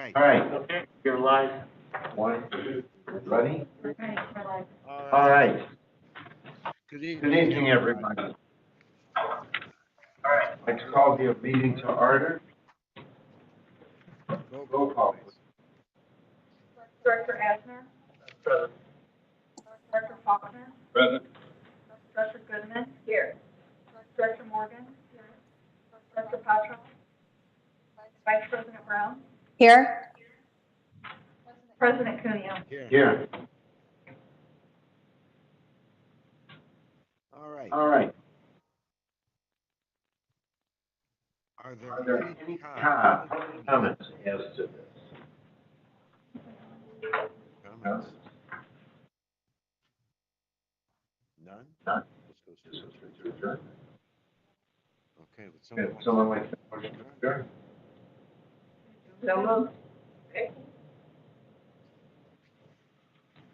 right. All right, okay, you're live. One, two, ready? Okay, we're live. All right, Good good evening, everybody. All right, I'd like to call the meeting to order. Roll call, please. Director Asner, Present. Director Faulkner, Present. Director Goodman. Here. Director Morgan. Here. Director Patrick. Vice President Brown. Here. President Cuneo. Here. All right. All right, Are are there there any any comments? comments as to this? Comments? None? None. Let's go This straight is to to adjourn. Okay, would Okay, someone someone like like to motion to adjourn? So moved.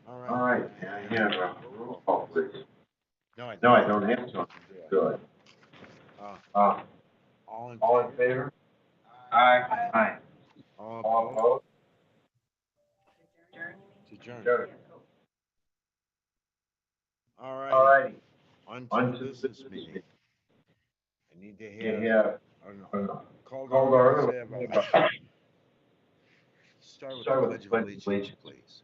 All All right. right, can I have a roll call, please? No, I No, I don't have to. Good. All in All in favor? favor? Aye. Aye. All All opposed? opposed? To adjourn. Adjourn. All All right. righty. On On to to the business meeting. I need to hear, Yeah. call to Call to order. order. Start with Start the with pledge of the pledge of allegiance, please.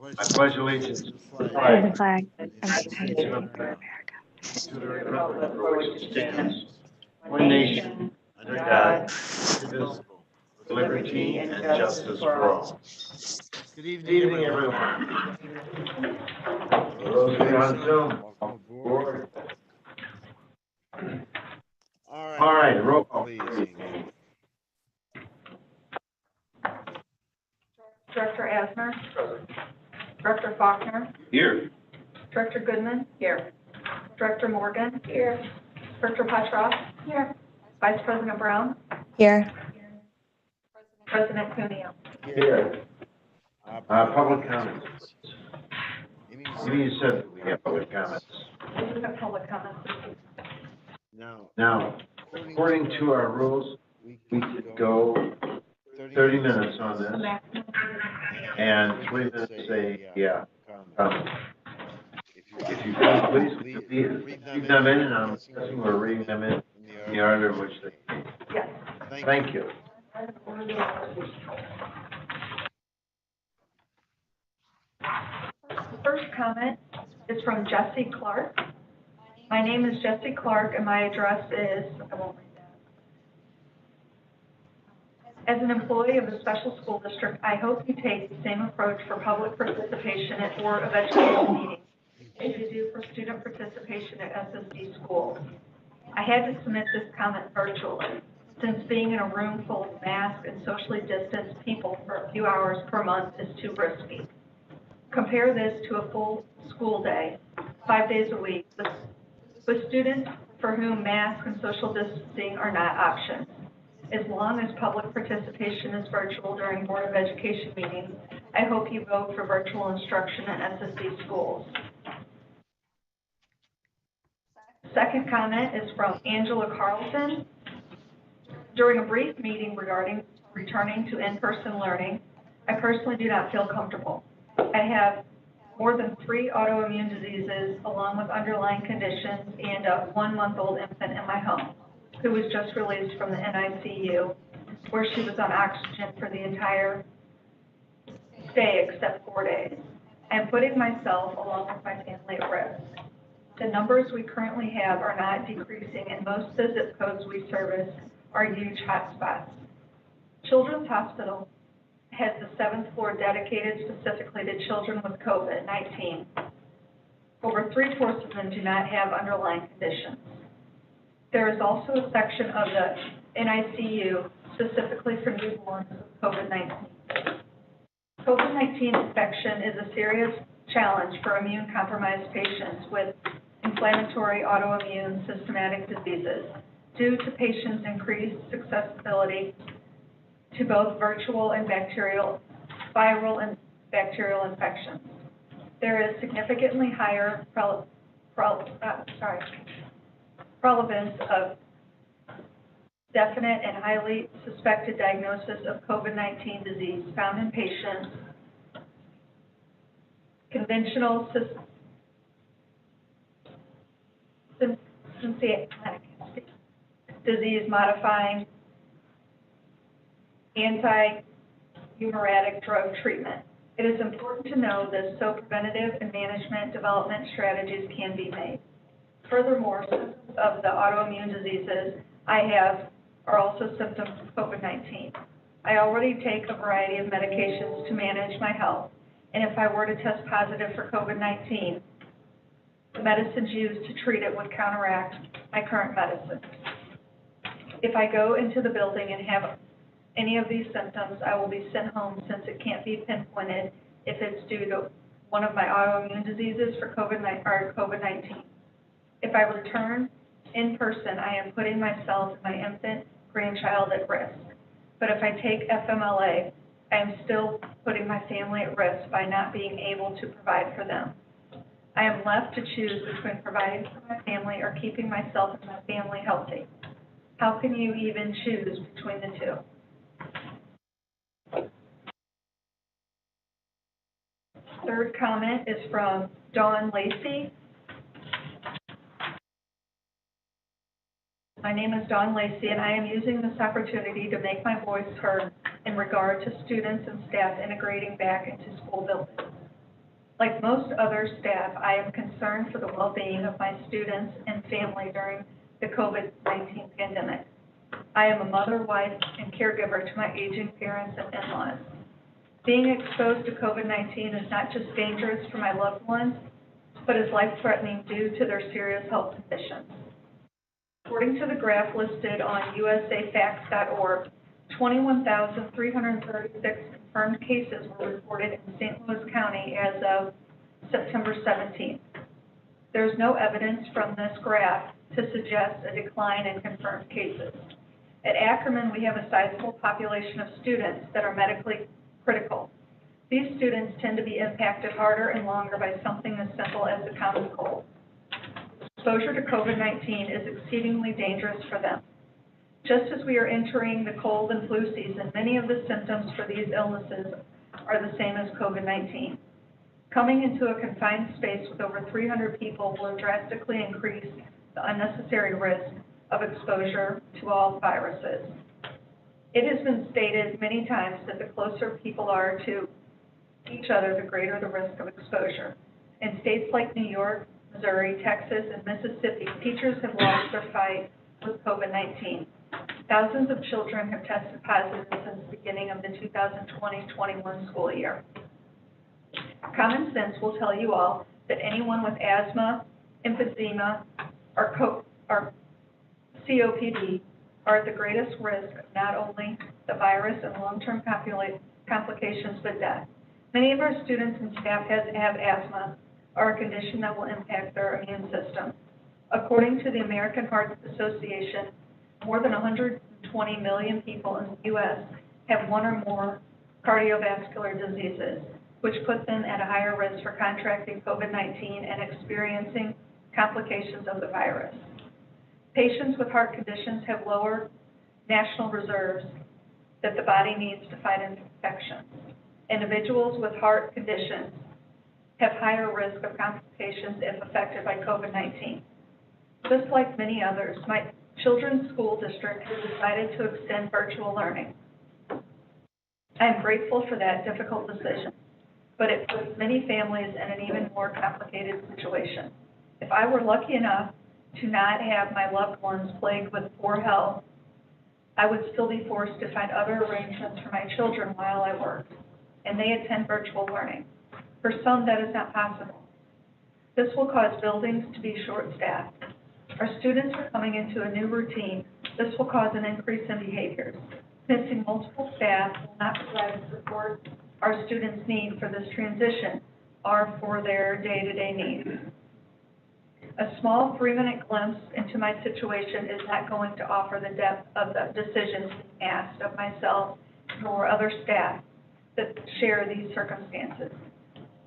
I I pledge allegiance to the To the flag flag of of the the United States of America. America, to the republic for which it stands, one nation, under God, indivisible, with liberty and justice for all. Good Good evening, evening, everyone. everyone. For For those of you on Zoom, welcome aboard. board. All right, roll call. please, Amy. Director Asner. Director Faulkner. Here. Director Goodman. Here. Director Morgan. Here. Director Patrick. Here. Vice President Brown. Here. President Cuneo. Here. Public comments. Amy, Maybe you said that we have public comments. We do have public comments. Now, Now, according to our rules, we could go 30 minutes on this, and 3 minutes say, yeah. If If you you please, read them in, and I'm guessing we're reading them in the order in which they came. Yes. Thank you. The first comment is from Jesse Clark. My name is Jesse Clark, and my address is, I won't read that. As an employee of a special school district, I hope you take the same approach for public participation at Board of Education meetings as you do for student participation at SSD schools. I had to submit this comment virtually, since being in a room full of masked and socially distanced people for a few hours per month is too risky. Compare this to a full school day, 5 days a week, with students for whom masks and social distancing are not options. As long as public participation is virtual during Board of Education meetings, I hope you vote for virtual instruction in SSD schools. Second comment is from Angela Carlson. During a brief meeting regarding returning to in-person learning, I personally do not feel comfortable. I have more than 3 autoimmune diseases along with underlying conditions and a 1-month-old infant in my home who was just released from the NICU where she was on oxygen for the entire stay except 4 days. I am putting myself along with my family at risk. The numbers we currently have are not decreasing, and most of the zip codes we service are huge hotspots. Children's Hospital has the 7th floor dedicated specifically to children with COVID-19. Over 3/4 of them do not have underlying conditions. There is also a section of the NICU specifically for newborns with COVID-19. COVID-19 infection is a serious challenge for immune-compromised patients with inflammatory autoimmune systematic diseases due to patients' increased susceptibility to both viral and bacterial infections. There is significantly higher prevalence of definite and highly suspected diagnosis of COVID-19 disease found in patients, conventional disease-modifying anti-hemorrhagic drug treatment. It is important to know this so preventative and management development strategies can be made. Furthermore, symptoms of the autoimmune diseases I have are also symptoms of COVID-19. I already take a variety of medications to manage my health, and if I were to test positive for COVID-19, the medicines used to treat it would counteract my current medicines. If I go into the building and have any of these symptoms, I will be sent home since it can't be pinpointed if it's due to one of my autoimmune diseases for COVID-19. If I return in person, I am putting myself and my infant grandchild at risk. But if I take FMLA, I am still putting my family at risk by not being able to provide for them. I am left to choose between providing for my family or keeping myself and my family healthy. How can you even choose between the two? Third comment is from Dawn Lacey. My name is Dawn Lacey, and I am using this opportunity to make my voice heard in regard to students and staff integrating back into school buildings. Like most other staff, I am concerned for the well-being of my students and family during the COVID-19 pandemic. I am a mother, wife, and caregiver to my aging parents and in-laws. Being exposed to COVID-19 is not just dangerous for my loved ones, but is life-threatening due to their serious health conditions. According to the graph listed on usafacts.org, 21,336 confirmed cases were reported in St. Louis County as of September 17th. There is no evidence from this graph to suggest a decline in confirmed cases. At Ackerman, we have a sizable population of students that are medically critical. These students tend to be impacted harder and longer by something as simple as a common cold. Exposure to COVID-19 is exceedingly dangerous for them. Just as we are entering the cold and flu season, many of the symptoms for these illnesses are the same as COVID-19. Coming into a confined space with over 300 people will drastically increase the unnecessary risk of exposure to all viruses. It has been stated many times that the closer people are to each other, the greater the risk of exposure. In states like New York, Missouri, Texas, and Mississippi, teachers have lost their fight with COVID-19. Thousands of children have tested positive since the beginning of the 2020-21 school year. Common sense will tell you all that anyone with asthma, emphysema, or COPD are at the greatest risk of not only the virus and long-term complications, but death. Many of our students and staff have asthma, or a condition that will impact their immune system. According to the American Heart Association, more than 120 million people in the U.S. have one or more cardiovascular diseases, which put them at a higher risk for contracting COVID-19 and experiencing complications of the virus. Patients with heart conditions have lower national reserves that the body needs to fight infections. Individuals with heart conditions have higher risk of complications if affected by COVID-19. Just like many others, my children's school district has decided to extend virtual learning. I am grateful for that difficult decision, but it puts many families in an even more complicated situation. If I were lucky enough to not have my loved ones plagued with poor health, I would still be forced to find other arrangements for my children while I worked, and they attend virtual learning. For some, that is not possible. This will cause buildings to be short-staffed. Our students are coming into a new routine. This will cause an increase in behaviors. Missing multiple staff will not provide the support our students need for this transition or for their day-to-day needs. A small 3-minute glimpse into my situation is not going to offer the depth of the decisions being asked of myself or other staff that share these circumstances.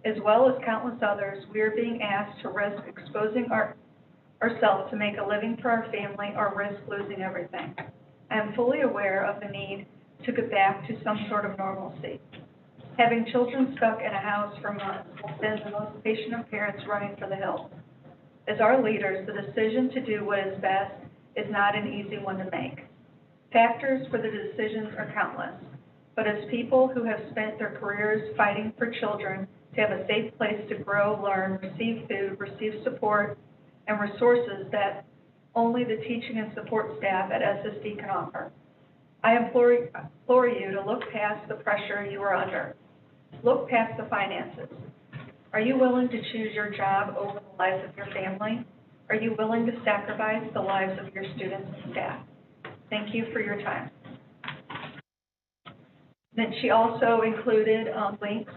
As well as countless others, we are being asked to risk exposing ourselves to make a living for our family or risk losing everything. I am fully aware of the need to get back to some sort of normalcy. Having children stuck in a house for months will send the most patient of parents running for the hills. As our leaders, the decision to do what is best is not an easy one to make. Factors for the decisions are countless, but as people who have spent their careers fighting for children to have a safe place to grow, learn, receive food, receive support, and resources that only the teaching and support staff at SSD can offer, I implore you to look past the pressure you are under. Look past the finances. Are you willing to choose your job over the lives of your family? Are you willing to sacrifice the lives of your students and staff? Thank you for your time. Then she also included links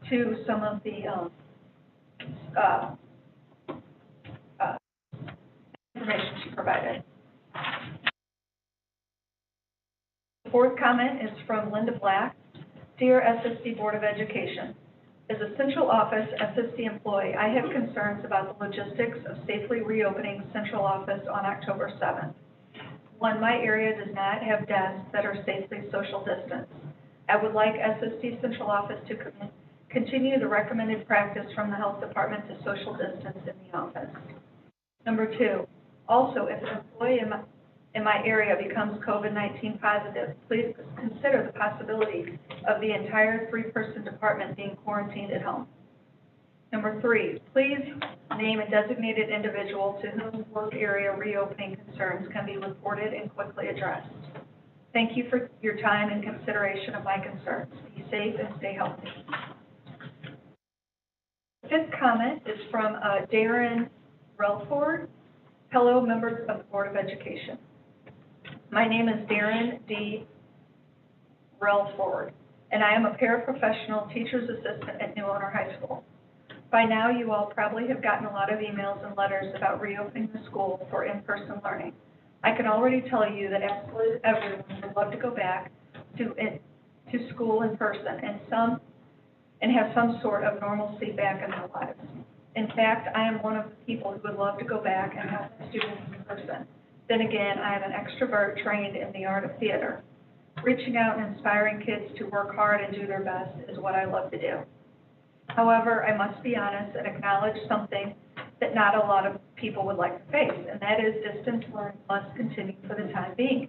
to some of the information she provided. The fourth comment is from Linda Black. Dear SSD Board of Education, as a central office SSD employee, I have concerns about the logistics of safely reopening central office on October 7th. One, my area does not have desks that are safely social distanced. I would like SSD central office to continue the recommended practice from the health department to social distance in the office. Number two, also, if an employee in my area becomes COVID-19 positive, please consider the possibility of the entire 3-person department being quarantined at home. Number three, please name a designated individual to whom work area reopening concerns can be reported and quickly addressed. Thank you for your time and consideration of my concerns. Be safe and stay healthy. The fifth comment is from Darren Relford. Hello, members of the Board of Education. My name is Darren D. Relford, and I am a paraprofessional teacher's assistant at New Owner High School. By now, you all probably have gotten a lot of emails and letters about reopening the school for in-person learning. I can already tell you that absolutely everyone would love to go back to school in person and have some sort of normalcy back in their lives. In fact, I am one of the people who would love to go back and help the students in person. Then again, I am an extrovert trained in the art of theater. Reaching out and inspiring kids to work hard and do their best is what I love to do. However, I must be honest and acknowledge something that not a lot of people would like to face, and that is distance learning must continue for the time being.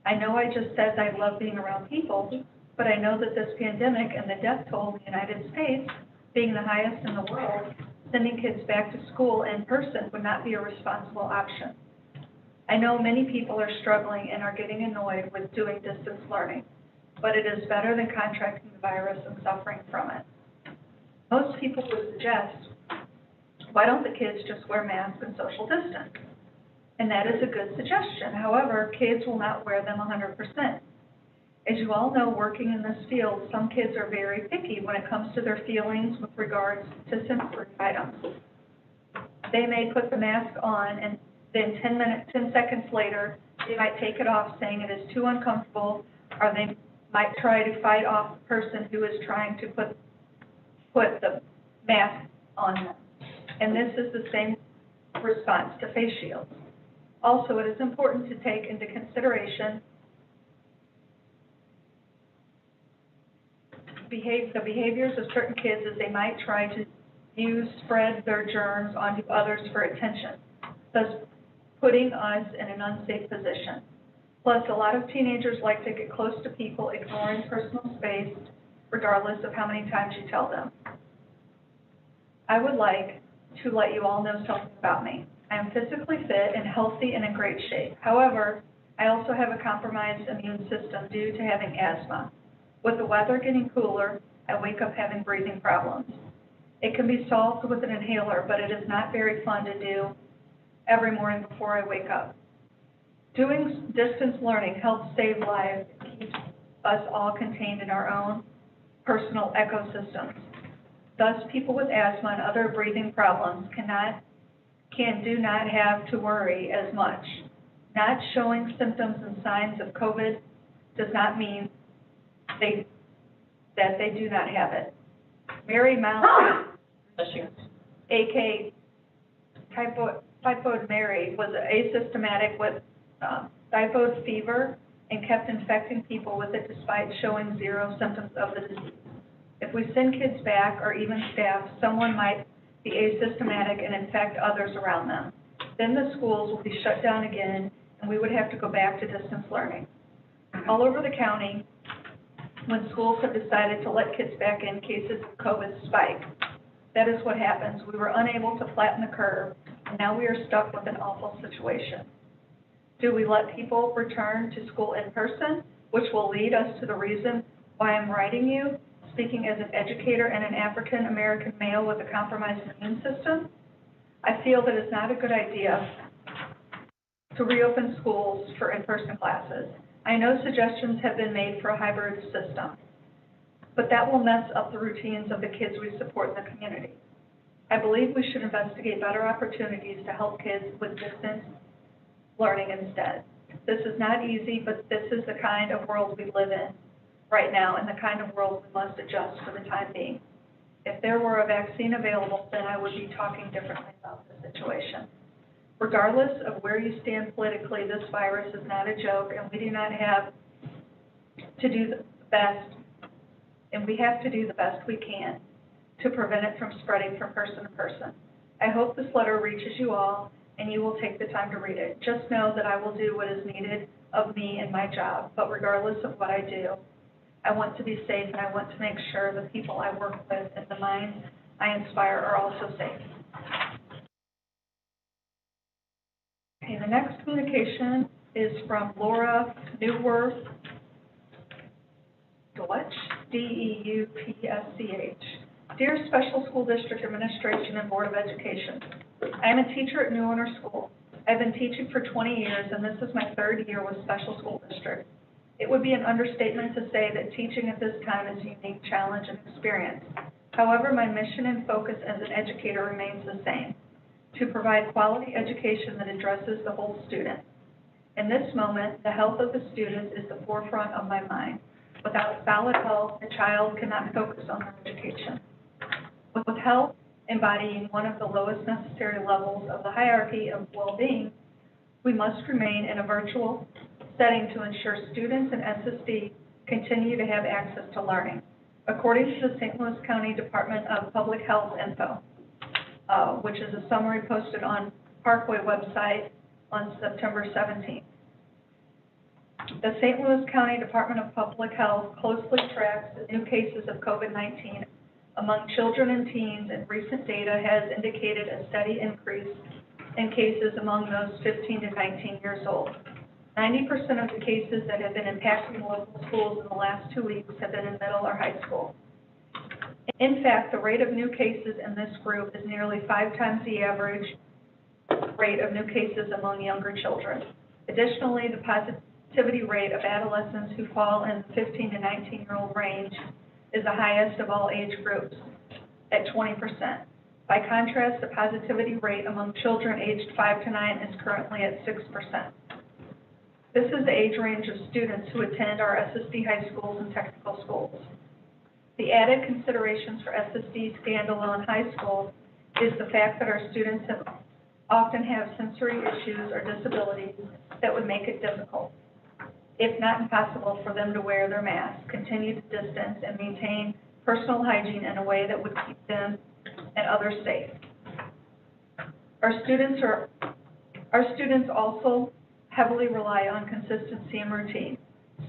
I know I just said I love being around people, but I know that this pandemic and the death toll in the United States, being the highest in the world, sending kids back to school in person would not be a responsible option. I know many people are struggling and are getting annoyed with doing distance learning, but it is better than contracting the virus and suffering from it. Most people would suggest, why don't the kids just wear masks and social distance? And that is a good suggestion. However, kids will not wear them 100%. As you all know, working in this field, some kids are very picky when it comes to their feelings with regards to sensory items. They may put the mask on and then 10 seconds later, they might take it off saying it is too uncomfortable, or they might try to fight off the person who is trying to put the mask on them. And this is the same response to face shields. Also, it is important to take into consideration the behaviors of certain kids as they might try to spread their germs onto others for attention, thus putting us in an unsafe position. Plus, a lot of teenagers like to get close to people, ignoring personal space, regardless of how many times you tell them. I would like to let you all know something about me. I am physically fit and healthy and in great shape. However, I also have a compromised immune system due to having asthma. With the weather getting cooler, I wake up having breathing problems. It can be solved with an inhaler, but it is not very fun to do every morning before I wake up. Doing distance learning helps save lives and keeps us all contained in our own personal ecosystems. Thus, people with asthma and other breathing problems do not have to worry as much. Not showing symptoms and signs of COVID does not mean that they do not have it. Mary Mount, aka Typhoid Mary, was asymptomatic with typhoid fever, and kept infecting people with it despite showing zero symptoms of the disease. If we send kids back, or even staff, someone might be asymptomatic and infect others around them. Then the schools will be shut down again, and we would have to go back to distance learning. All over the county, when schools have decided to let kids back in, cases of COVID spike. That is what happens. We were unable to flatten the curve, and now we are stuck with an awful situation. Do we let people return to school in person, which will lead us to the reason why I'm writing you, speaking as an educator and an African American male with a compromised immune system? I feel that it's not a good idea to reopen schools for in-person classes. I know suggestions have been made for a hybrid system, but that will mess up the routines of the kids we support in the community. I believe we should investigate better opportunities to help kids with distance learning instead. This is not easy, but this is the kind of world we live in right now and the kind of world we must adjust for the time being. If there were a vaccine available, then I would be talking differently about the situation. Regardless of where you stand politically, this virus is not a joke, and we do not have to do the best, and we have to do the best we can to prevent it from spreading from person to person. I hope this letter reaches you all, and you will take the time to read it. Just know that I will do what is needed of me in my job, but regardless of what I do, I want to be safe, and I want to make sure the people I work with and the minds I inspire are also safe. Okay, the next communication is from Laura Newworth Deutsch, D-E-U-P-S-C-H. Dear Special School District Administration and Board of Education, I am a teacher at New Owner School. I've been teaching for 20 years, and this is my third year with Special School District. It would be an understatement to say that teaching at this time is a unique challenge and experience. However, my mission and focus as an educator remains the same, to provide quality education that addresses the whole student. In this moment, the health of the student is the forefront of my mind. Without solid health, a child cannot focus on their education. With health embodying one of the lowest necessary levels of the hierarchy of well-being, we must remain in a virtual setting to ensure students and SSD continue to have access to learning. According to the St. Louis County Department of Public Health info, which is a summary posted on Parkway website on September 17th. The St. Louis County Department of Public Health closely tracks the new cases of COVID-19 among children and teens, and recent data has indicated a steady increase in cases among those 15 to 19 years old. 90% of the cases that have been impacting local schools in the last 2 weeks have been in middle or high school. In fact, the rate of new cases in this group is nearly 5 times the average rate of new cases among younger children. Additionally, the positivity rate of adolescents who fall in the 15 to 19-year-old range is the highest of all age groups at 20%. By contrast, the positivity rate among children aged 5 to 9 is currently at 6%. This is the age range of students who attend our SSD high schools and technical schools. The added considerations for SSD standalone high school is the fact that our students often have sensory issues or disabilities that would make it difficult, if not impossible, for them to wear their masks, continue to distance, and maintain personal hygiene in a way that would keep them and others safe. Our students also heavily rely on consistency and routine.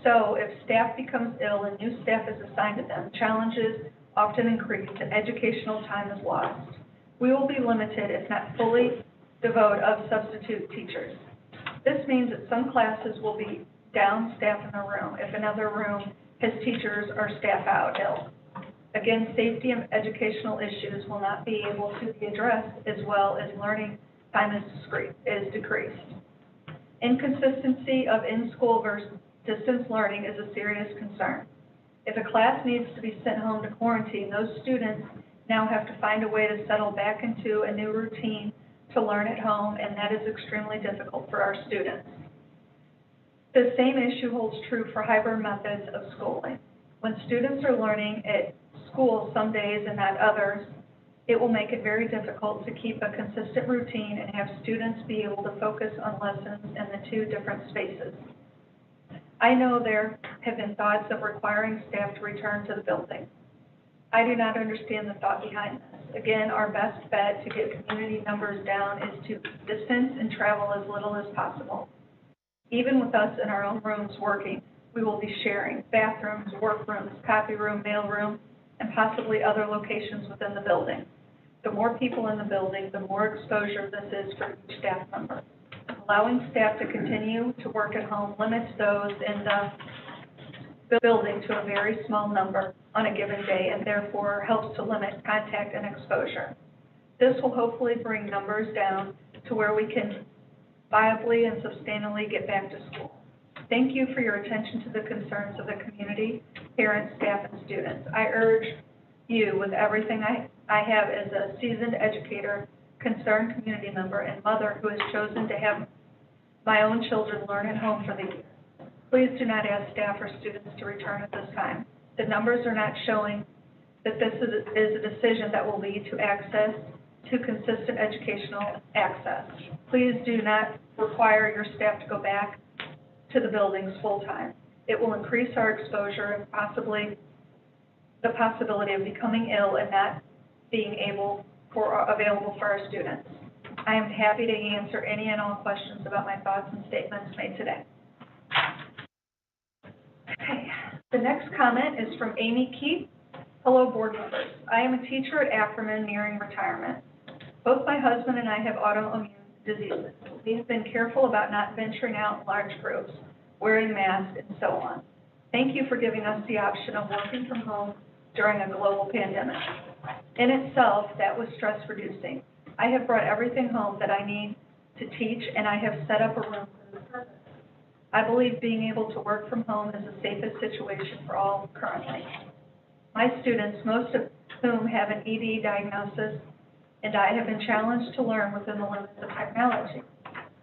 So if staff becomes ill and new staff is assigned to them, challenges often increase and educational time is lost. We will be limited, if not fully devoid of substitute teachers. This means that some classes will be down staff in a room if another room has teachers or staff out ill. Again, safety and educational issues will not be able to be addressed as well as learning time is decreased. Inconsistency of in-school versus distance learning is a serious concern. If a class needs to be sent home to quarantine, those students now have to find a way to settle back into a new routine to learn at home, and that is extremely difficult for our students. The same issue holds true for hybrid methods of schooling. When students are learning at school some days and not others, It will make it very difficult to keep a consistent routine and have students be able to focus on lessons in the two different spaces. I know there have been thoughts of requiring staff to return to the building. I do not understand the thought behind this. Again, our best bet to get community numbers down is to distance and travel as little as possible. Even with us in our own rooms working, we will be sharing bathrooms, workrooms, copy room, mail room, and possibly other locations within the building. The more people in the building, the more exposure this is for each staff member. Allowing staff to continue to work at home limits those in the building to a very small number on a given day and therefore helps to limit contact and exposure. This will hopefully bring numbers down to where we can viably and sustainably get back to school. Thank you for your attention to the concerns of the community, parents, staff, and students. I urge you, with everything I have as a seasoned educator, concerned community member, and mother who has chosen to have my own children learn at home for the year. Please do not ask staff or students to return at this time. The numbers are not showing that this is a decision that will lead to access to consistent educational access. Please do not require your staff to go back to the buildings full-time. It will increase our exposure and possibly the possibility of becoming ill and not being available for our students. I am happy to answer any and all questions about my thoughts and statements made today. Okay, the next comment is from Amy Keith. Hello, board members. I am a teacher at Ackerman nearing retirement. Both my husband and I have autoimmune diseases. We have been careful about not venturing out in large groups, wearing masks, and so on. Thank you for giving us the option of working from home during a global pandemic. In itself, that was stress-reducing. I have brought everything home that I need to teach, and I have set up a room for this purpose. I believe being able to work from home is the safest situation for all currently. My students, most of whom have an ED diagnosis, and I have been challenged to learn within the limits of technology.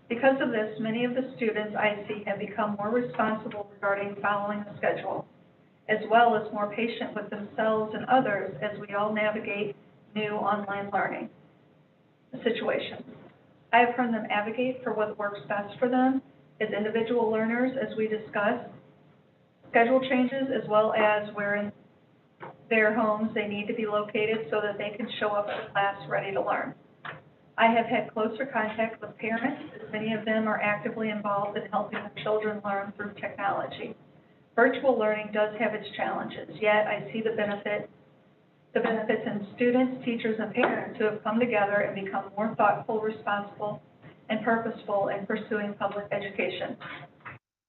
Because of this, many of the students I see have become more responsible regarding following the schedule, as well as more patient with themselves and others as we all navigate new online learning situations. I have heard them advocate for what works best for them as individual learners as we discuss schedule changes, as well as where in their homes they need to be located so that they can show up at class ready to learn. I have had closer contact with parents, as many of them are actively involved in helping their children learn through technology. Virtual learning does have its challenges, yet I see the benefits in students, teachers, and parents who have come together and become more thoughtful, responsible, and purposeful in pursuing public education.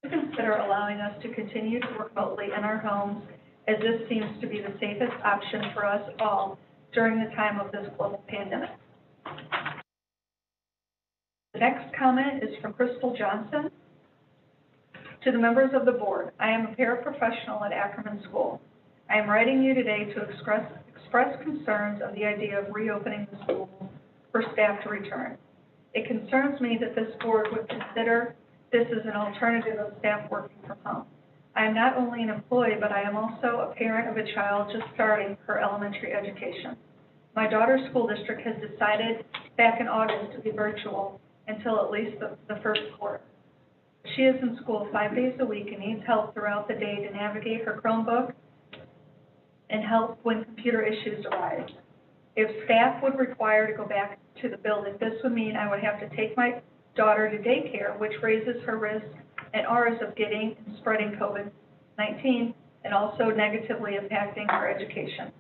Consider allowing us to continue to work remotely in our homes, as this seems to be the safest option for us all during the time of this global pandemic. The next comment is from Crystal Johnson. To the members of the board, I am a paraprofessional at Ackerman School. I am writing you today to express concerns of the idea of reopening the school for staff to return. It concerns me that this board would consider this as an alternative of staff working from home. I am not only an employee, but I am also a parent of a child just starting her elementary education. My daughter's school district has decided back in August to be virtual until at least the first quarter. She is in school 5 days a week and needs help throughout the day to navigate her Chromebook and help when computer issues arise. If staff would require to go back to the building, this would mean I would have to take my daughter to daycare, which raises her risk and ours of getting and spreading COVID-19 and also negatively impacting her education.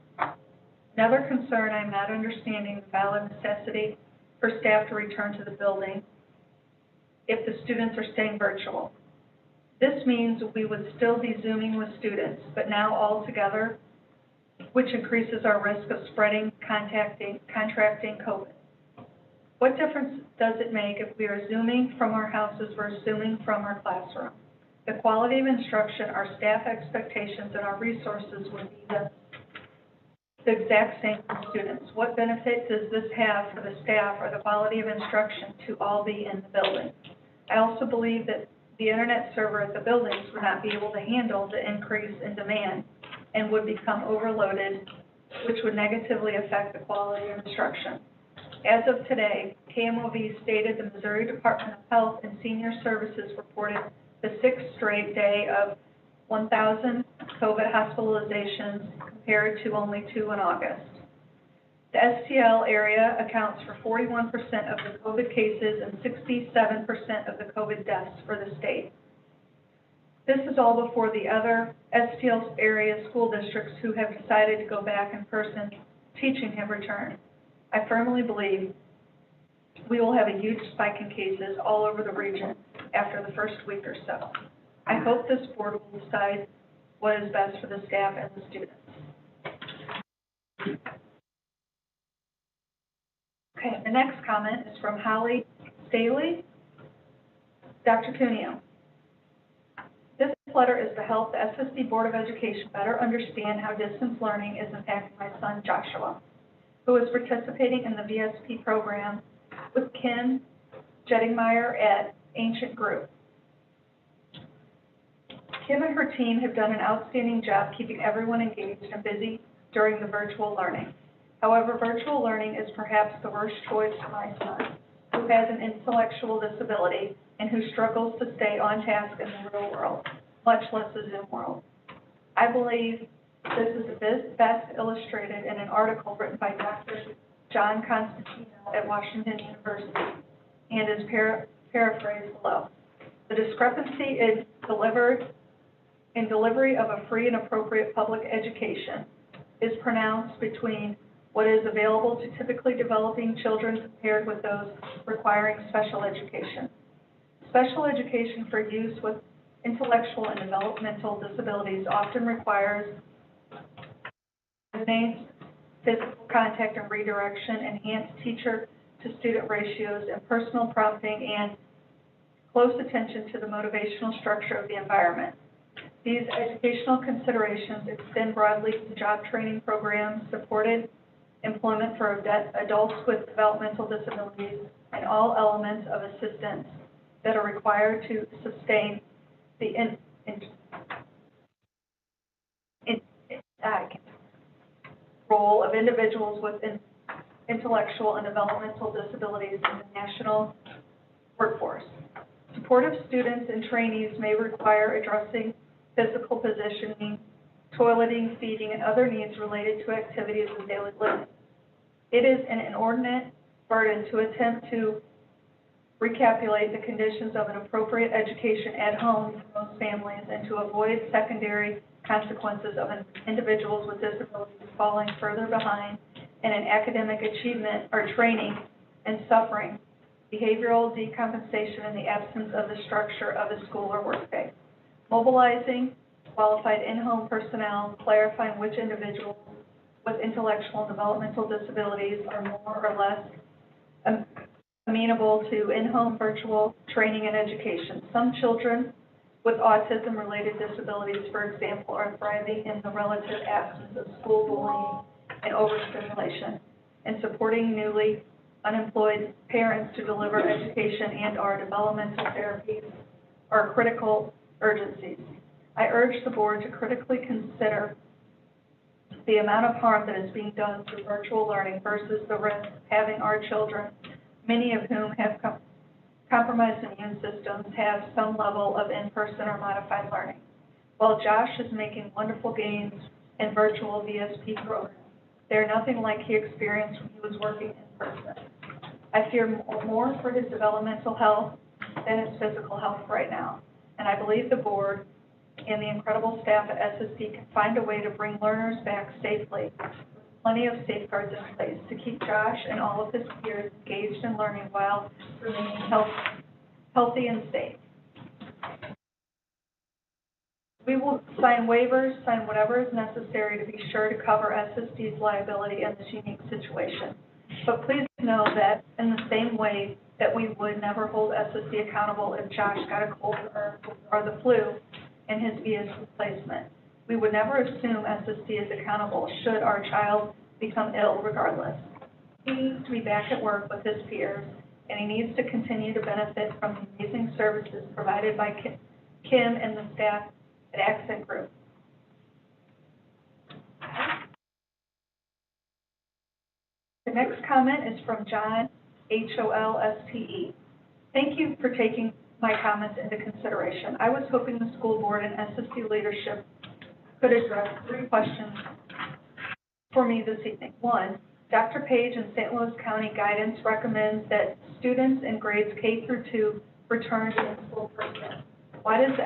Another concern, I'm not understanding the valid necessity for staff to return to the building if the students are staying virtual. This means we would still be Zooming with students, but now all together, which increases our risk of spreading, contracting COVID. What difference does it make if we are Zooming from our houses versus Zooming from our classroom? The quality of instruction, our staff expectations, and our resources would be the exact same for students. What benefit does this have for the staff or the quality of instruction to all be in the building? I also believe that the internet server at the buildings would not be able to handle the increase in demand and would become overloaded which would negatively affect the quality of instruction. As of today, KMOV stated the Missouri Department of Health and Senior Services reported the sixth straight day of 1,000 COVID hospitalizations compared to only 2 in August. The STL area accounts for 41% of the COVID cases and 67% of the COVID deaths for the state. This is all before the other STL area school districts who have decided to go back in person teaching have returned. I firmly believe we will have a huge spike in cases all over the region after the first week or so. I hope this board will decide what is best for the staff and the students. Okay, the next comment is from Holly Staley. Dr. Cuneo, this letter is to help the SSD Board of Education better understand how distance learning is impacting my son Joshua, who is participating in the VSP program with Kim Jettingmeyer at Ancient Group. Kim and her team have done an outstanding job keeping everyone engaged and busy during the virtual learning. However, virtual learning is perhaps the worst choice for my son, who has an intellectual disability and who struggles to stay on task in the real world, much less the Zoom world. I believe this is best illustrated in an article written by Dr. John Constantino at Washington University and is paraphrased below. The discrepancy in delivery of a free and appropriate public education is pronounced between what is available to typically developing children compared with those requiring special education. Special education for use with intellectual and developmental disabilities often requires sustained physical contact and redirection, enhanced teacher-to-student ratios, and personal prompting and close attention to the motivational structure of the environment. These educational considerations extend broadly to job training programs, supported employment for adults with developmental disabilities, and all elements of assistance that are required to sustain the role of individuals with intellectual and developmental disabilities in the national workforce. Supportive students and trainees may require addressing physical positioning, toileting, feeding, and other needs related to activities of daily living. It is an inordinate burden to attempt to recapitulate the conditions of an appropriate education at home for most families and to avoid secondary consequences of individuals with disabilities falling further behind in an academic achievement or training and suffering behavioral decompensation in the absence of the structure of a school or workplace. Mobilizing qualified in-home personnel, clarifying which individuals with intellectual and developmental disabilities are more or less amenable to in-home virtual training and education. Some children with autism-related disabilities, for example, are thriving in the relative absence of school bullying and overstimulation, and supporting newly unemployed parents to deliver education and/or developmental therapies are critical urgencies. I urge the board to critically consider the amount of harm that is being done through virtual learning versus the risk of having our children, many of whom have compromised immune systems, have some level of in-person or modified learning. While Josh is making wonderful gains in virtual VSP programs, they are nothing like he experienced when he was working in person. I fear more for his developmental health than his physical health right now, and I believe the board and the incredible staff at SSD can find a way to bring learners back safely with plenty of safeguards in place to keep Josh and all of his peers engaged in learning while remaining healthy and safe. We will sign waivers, sign whatever is necessary to be sure to cover SSD's liability in this unique situation. But please know that in the same way that we would never hold SSD accountable if Josh got a cold or the flu in his VSP placement, we would never assume SSD is accountable should our child become ill regardless. He needs to be back at work with his peers, and he needs to continue to benefit from the amazing services provided by Kim and the staff at Accent Group. The next comment is from John, Holste. Thank you for taking my comments into consideration. I was hoping the school board and SSD leadership could address 3 questions for me this evening. 1, Dr. Page in St. Louis County guidance recommends that students in grades K through 2 return to in-school person. Why does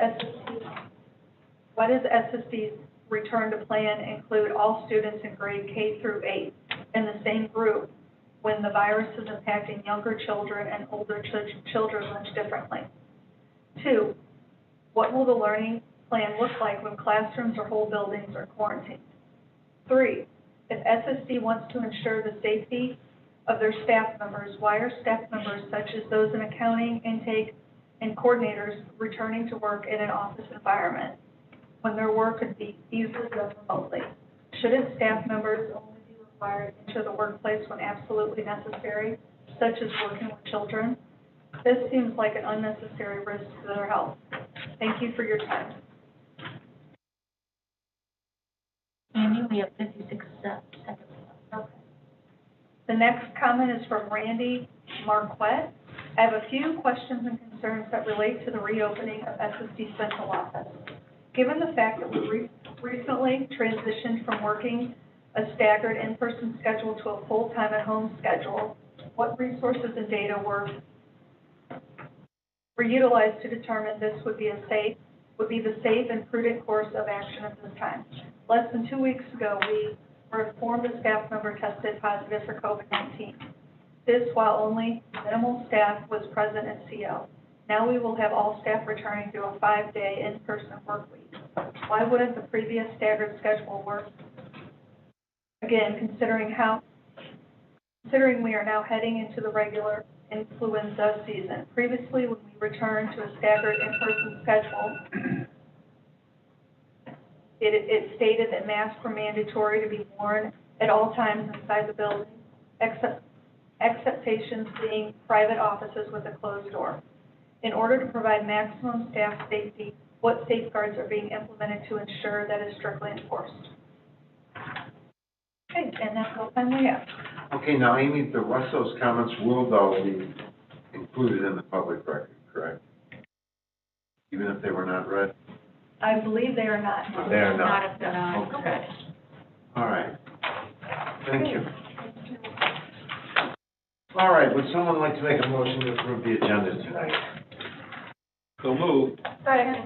SSD's return to plan include all students in grade K through 8 in the same group when the virus is impacting younger children and older children much differently? 2, what will the learning plan look like when classrooms or whole buildings are quarantined? 3, if SSD wants to ensure the safety of their staff members, why are staff members such as those in accounting, intake, and coordinators returning to work in an office environment when their work could be easily done remotely? Shouldn't staff members only be required to enter the workplace when absolutely necessary, such as working with children? This seems like an unnecessary risk to their health. Thank you for your time. Amy, we have 56 seconds. Okay. The next comment is from Randy Marquette. I have a few questions and concerns that relate to the reopening of SSD Central Office. Given the fact that we recently transitioned from working a staggered in-person schedule to a full-time at-home schedule, what resources and data were utilized to determine this would be the safe and prudent course of action at this time? Less than 2 weeks ago, we were informed a staff member tested positive for COVID-19. This while only minimal staff was present at CO. Now we will have all staff returning to a 5-day in-person work week. Why wouldn't the previous staggered schedule work? Again, considering we are now heading into the regular influenza season. Previously, when we returned to a staggered in-person schedule, it stated that masks were mandatory to be worn at all times inside the building, exceptions being private offices with a closed door. In order to provide maximum staff safety, what safeguards are being implemented to ensure that is strictly enforced? Okay, and that's all time we have. Okay, now Amy, the rest of those comments will though be included in the public record, correct? Even if they were not read? I believe they are not. They are not. Not if they're not. Okay. All right. Thank you. All right, would someone like to make a motion to approve the agenda tonight? So moved. Second.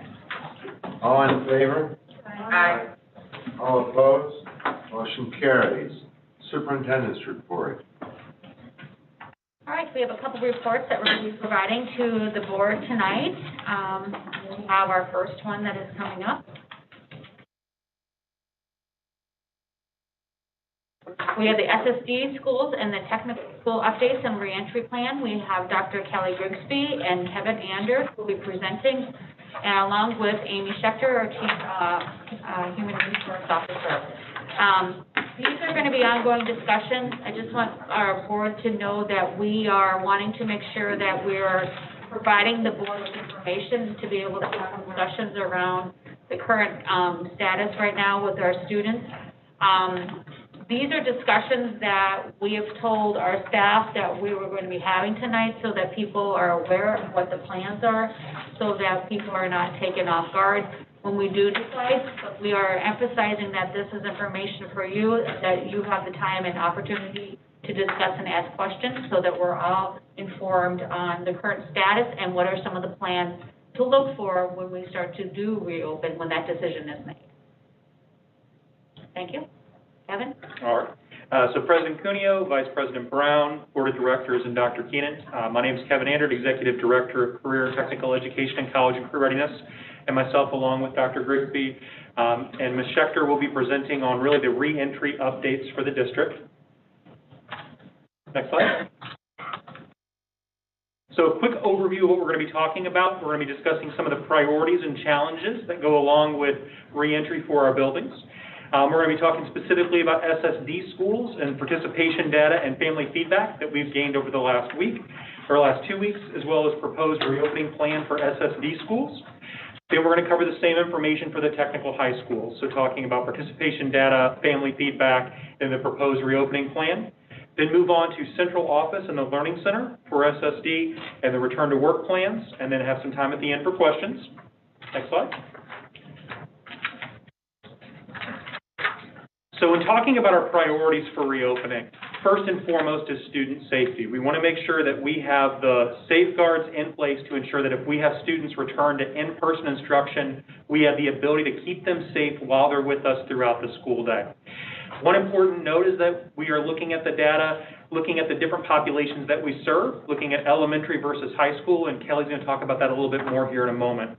All in favor? Aye. All opposed? Motion carries. Superintendent's report. All right, we have a couple reports that we're going to be providing to the board tonight. We have our first one that is coming up. We have the SSD schools and the technical school updates and reentry plan. We have Dr. Kelly Grigsby and Kevin Anders who will be presenting, and along with Amy Schechter, our Chief Human Resource Officer. These are going to be ongoing discussions. I just want our board to know that we are wanting to make sure that we're providing the board with information to be able to have discussions around the current status right now with our students. These are discussions that we have told our staff that we were going to be having tonight so that people are aware of what the plans are, so that people are not taken off guard when we do decide. But we are emphasizing that this is information for you, that you have the time and opportunity to discuss and ask questions so that we're all informed on the current status and what are some of the plans to look for when we start to do reopen, when that decision is made. Thank you. Kevin? All right. So President Cuneo, Vice President Brown, Board of Directors, and Dr. Keenan. My name is Kevin Andert, Executive Director of Career and Technical Education and College and Career Readiness, and myself along with Dr. Grigsby and Ms. Schechter will be presenting on really the reentry updates for the district. Next slide. So a quick overview of what we're going to be talking about. We're going to be discussing some of the priorities and challenges that go along with reentry for our buildings. We're going to be talking specifically about SSD schools and participation data and family feedback that we've gained over the last week, or last 2 weeks, as well as proposed reopening plan for SSD schools. Then we're going to cover the same information for the technical high schools, so talking about participation data, family feedback, and the proposed reopening plan. Then move on to central office and the Learning Center for SSD and the return to work plans, and then have some time at the end for questions. Next slide. So in talking about our priorities for reopening, first and foremost is student safety. We want to make sure that we have the safeguards in place to ensure that if we have students return to in-person instruction, we have the ability to keep them safe while they're with us throughout the school day. One important note is that we are looking at the data, looking at the different populations that we serve, looking at elementary versus high school, and Kelly's going to talk about that a little bit more here in a moment.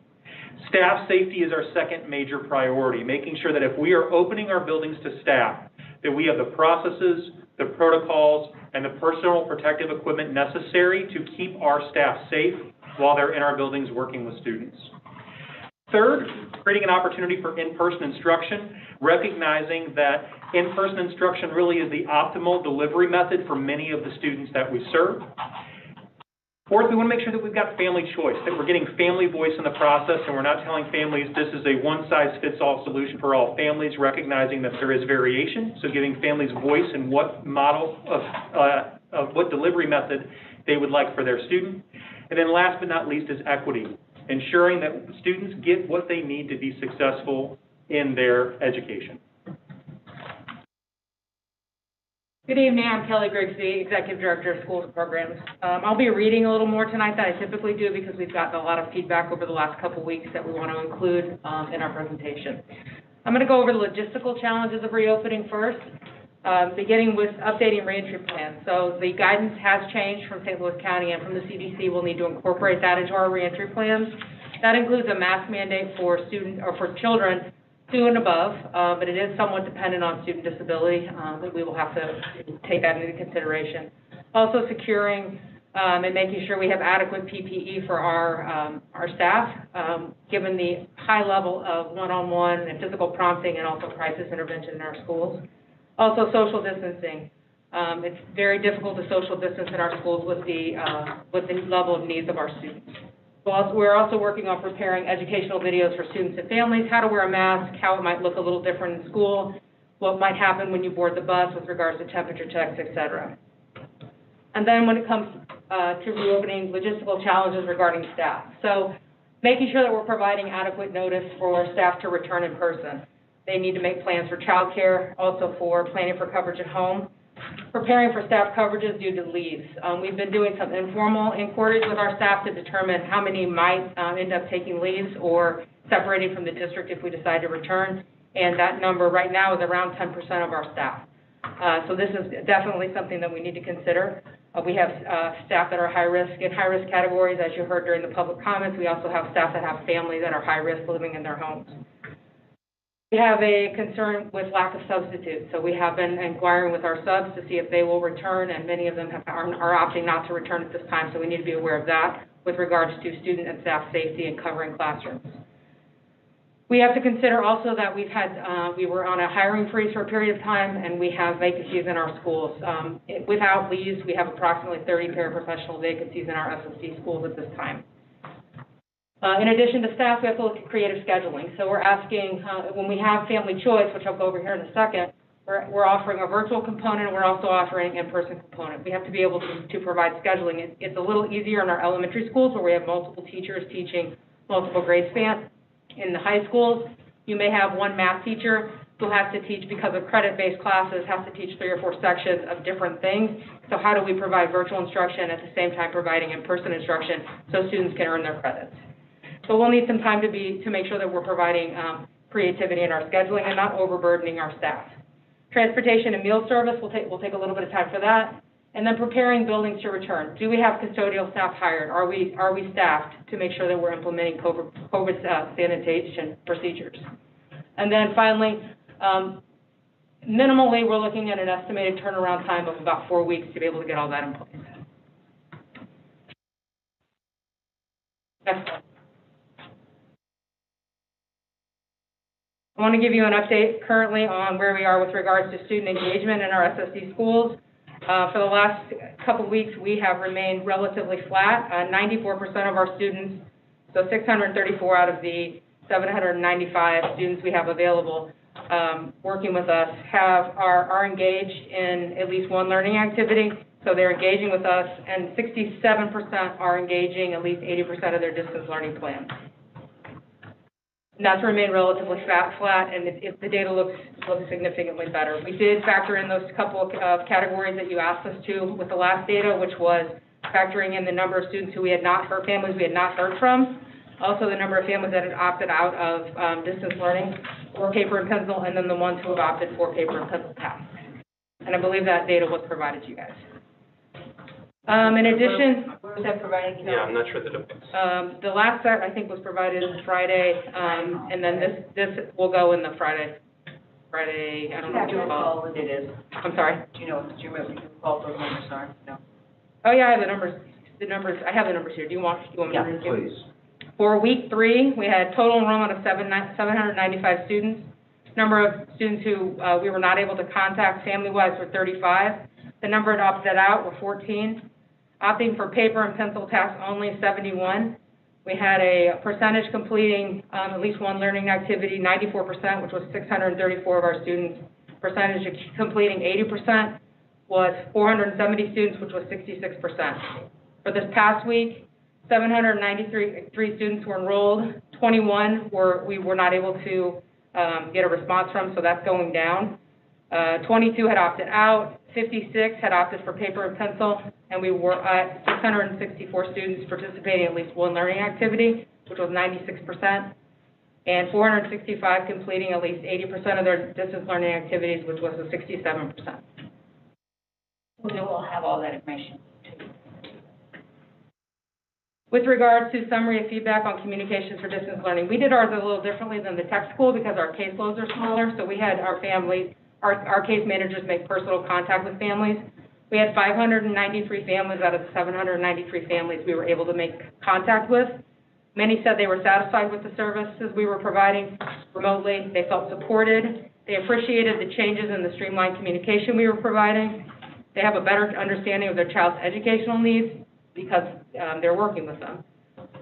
Staff safety is our second major priority, making sure that if we are opening our buildings to staff, that we have the processes, the protocols, and the personal protective equipment necessary to keep our staff safe while they're in our buildings working with students. Third, creating an opportunity for in-person instruction, recognizing that in-person instruction really is the optimal delivery method for many of the students that we serve. Fourth, we want to make sure that we've got family choice, that we're getting family voice in the process, and we're not telling families this is a one-size-fits-all solution for all families, recognizing that there is variation, so giving families voice in what model of what delivery method they would like for their student. And then last but not least is equity, ensuring that students get what they need to be successful in their education. Good evening, I'm Kelly Grigsby, Executive Director of Schools and Programs. I'll be reading a little more tonight than I typically do because we've gotten a lot of feedback over the last couple weeks that we want to include in our presentation. I'm going to go over the logistical challenges of reopening first, beginning with updating reentry plans. So the guidance has changed from St. Louis County and from the CDC. We'll need to incorporate that into our reentry plans. That includes a mask mandate for students or for children 2 and above, but it is somewhat dependent on student disability, that we will have to take that into consideration. Also securing and making sure we have adequate PPE for our staff, given the high level of one-on-one and physical prompting and also crisis intervention in our schools. Also social distancing. It's very difficult to social distance in our schools with the level of needs of our students. We're also working on preparing educational videos for students and families, how to wear a mask, how it might look a little different in school, what might happen when you board the bus with regards to temperature checks, et cetera. And then when it comes to reopening, logistical challenges regarding staff. So making sure that we're providing adequate notice for staff to return in person. They need to make plans for childcare, also for planning for coverage at home. Preparing for staff coverages due to leaves. We've been doing some informal inquiries with our staff to determine how many might end up taking leaves or separating from the district if we decide to return, and that number right now is around 10% of our staff. So this is definitely something that we need to consider. We have staff that are high risk in high risk categories, as you heard during the public comments. We also have staff that have families that are high risk living in their homes. We have a concern with lack of substitutes, so we have been inquiring with our subs to see if they will return, and many of them are opting not to return at this time, so we need to be aware of that with regards to student and staff safety and covering classrooms. We have to consider also that we were on a hiring freeze for a period of time, and we have vacancies in our schools. Without leaves, we have approximately 30 paraprofessional vacancies in our SSD schools at this time. In addition to staff, we have to look at creative scheduling. So we're asking, when we have family choice, which I'll go over here in a second, we're offering a virtual component, and we're also offering an in-person component. We have to be able to provide scheduling. It's a little easier in our elementary schools where we have multiple teachers teaching multiple grade spans. In the high schools, you may have one math teacher who has to teach, because of credit-based classes, has to teach 3 or 4 sections of different things. So how do we provide virtual instruction at the same time providing in-person instruction so students can earn their credits? So we'll need some time to make sure that we're providing creativity in our scheduling and not overburdening our staff. Transportation and meal service, we'll take a little bit of time for that. And then preparing buildings to return. Do we have custodial staff hired? Are we staffed to make sure that we're implementing COVID sanitation procedures? And then finally, minimally, we're looking at an estimated turnaround time of about 4 weeks to be able to get all that in place. Next slide. I want to give you an update currently on where we are with regards to student engagement in our SSD schools. For the last couple of weeks, we have remained relatively flat. 94% of our students, so 634 out of the 795 students we have available, working with us are engaged in at least one learning activity. So they're engaging with us, and 67% are engaging at least 80% of their distance learning plan. And that's remained relatively flat, and the data looks significantly better. We did factor in those couple of categories that you asked us to with the last data, which was factoring in the number of students who families we had not heard from, also the number of families that had opted out of distance learning or paper and pencil, and then the ones who have opted for paper and pencil tasks. And I believe that data was provided to you guys. In addition, Was that provided? Yeah, I'm not sure that it was. the last set, I think, was provided Friday, and then this will go in the Friday, I don't know what you call it. It is. I'm sorry? Do you know what those numbers are? No. Oh, yeah, I have the numbers, I have the numbers here. Do you want me to read them? Please. For week 3, we had total enrollment of 795 students. Number of students who we were not able to contact family-wise were 35. The number that opted out were 14. Opting for paper and pencil tasks only, 71. We had a percentage completing at least one learning activity, 94%, which was 634 of our students. Percentage completing 80% was 470 students, which was 66%. For this past week, 793 students were enrolled. 21 we were not able to get a response from, so that's going down. 22 had opted out. 56 had opted for paper and pencil, and we were at 664 students participating in at least one learning activity, which was 96%, and 465 completing at least 80% of their distance learning activities, which was a 67%. We'll have all that information. With regards to summary of feedback on communications for distance learning, we did ours a little differently than the tech school because our caseloads are smaller, so we had our case managers make personal contact with families. We had 593 families out of the 793 families we were able to make contact with. Many said they were satisfied with the services we were providing remotely. They felt supported. They appreciated the changes in the streamlined communication we were providing. They have a better understanding of their child's educational needs because they're working with them.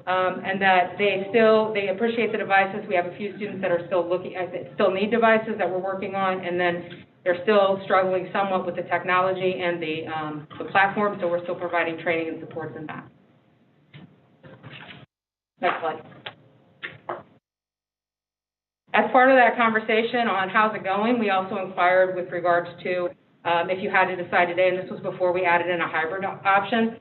And that they appreciate the devices. We have a few students that are still need devices that we're working on, and then they're still struggling somewhat with the technology and the platform, so we're still providing training and supports in that. Next slide. As part of that conversation on how's it going, we also inquired with regards to if you had to decide today, and this was before we added in a hybrid option.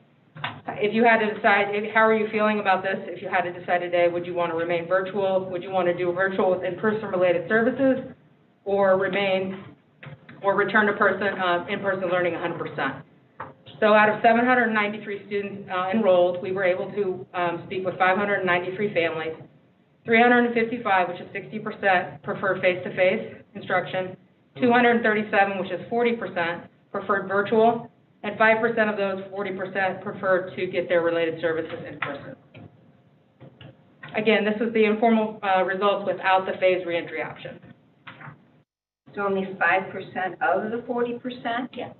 If you had to decide, how are you feeling about this? If you had to decide today, would you want to remain virtual? Would you want to do virtual with in-person related services, or return to in-person learning 100%? So out of 793 students enrolled, we were able to speak with 593 families. 355, which is 60%, preferred face-to-face instruction. 237, which is 40%, preferred virtual. And 5% of those, 40%, preferred to get their related services in person. Again, this was the informal results without the phased reentry option. So only 5% of the 40%? Yeah.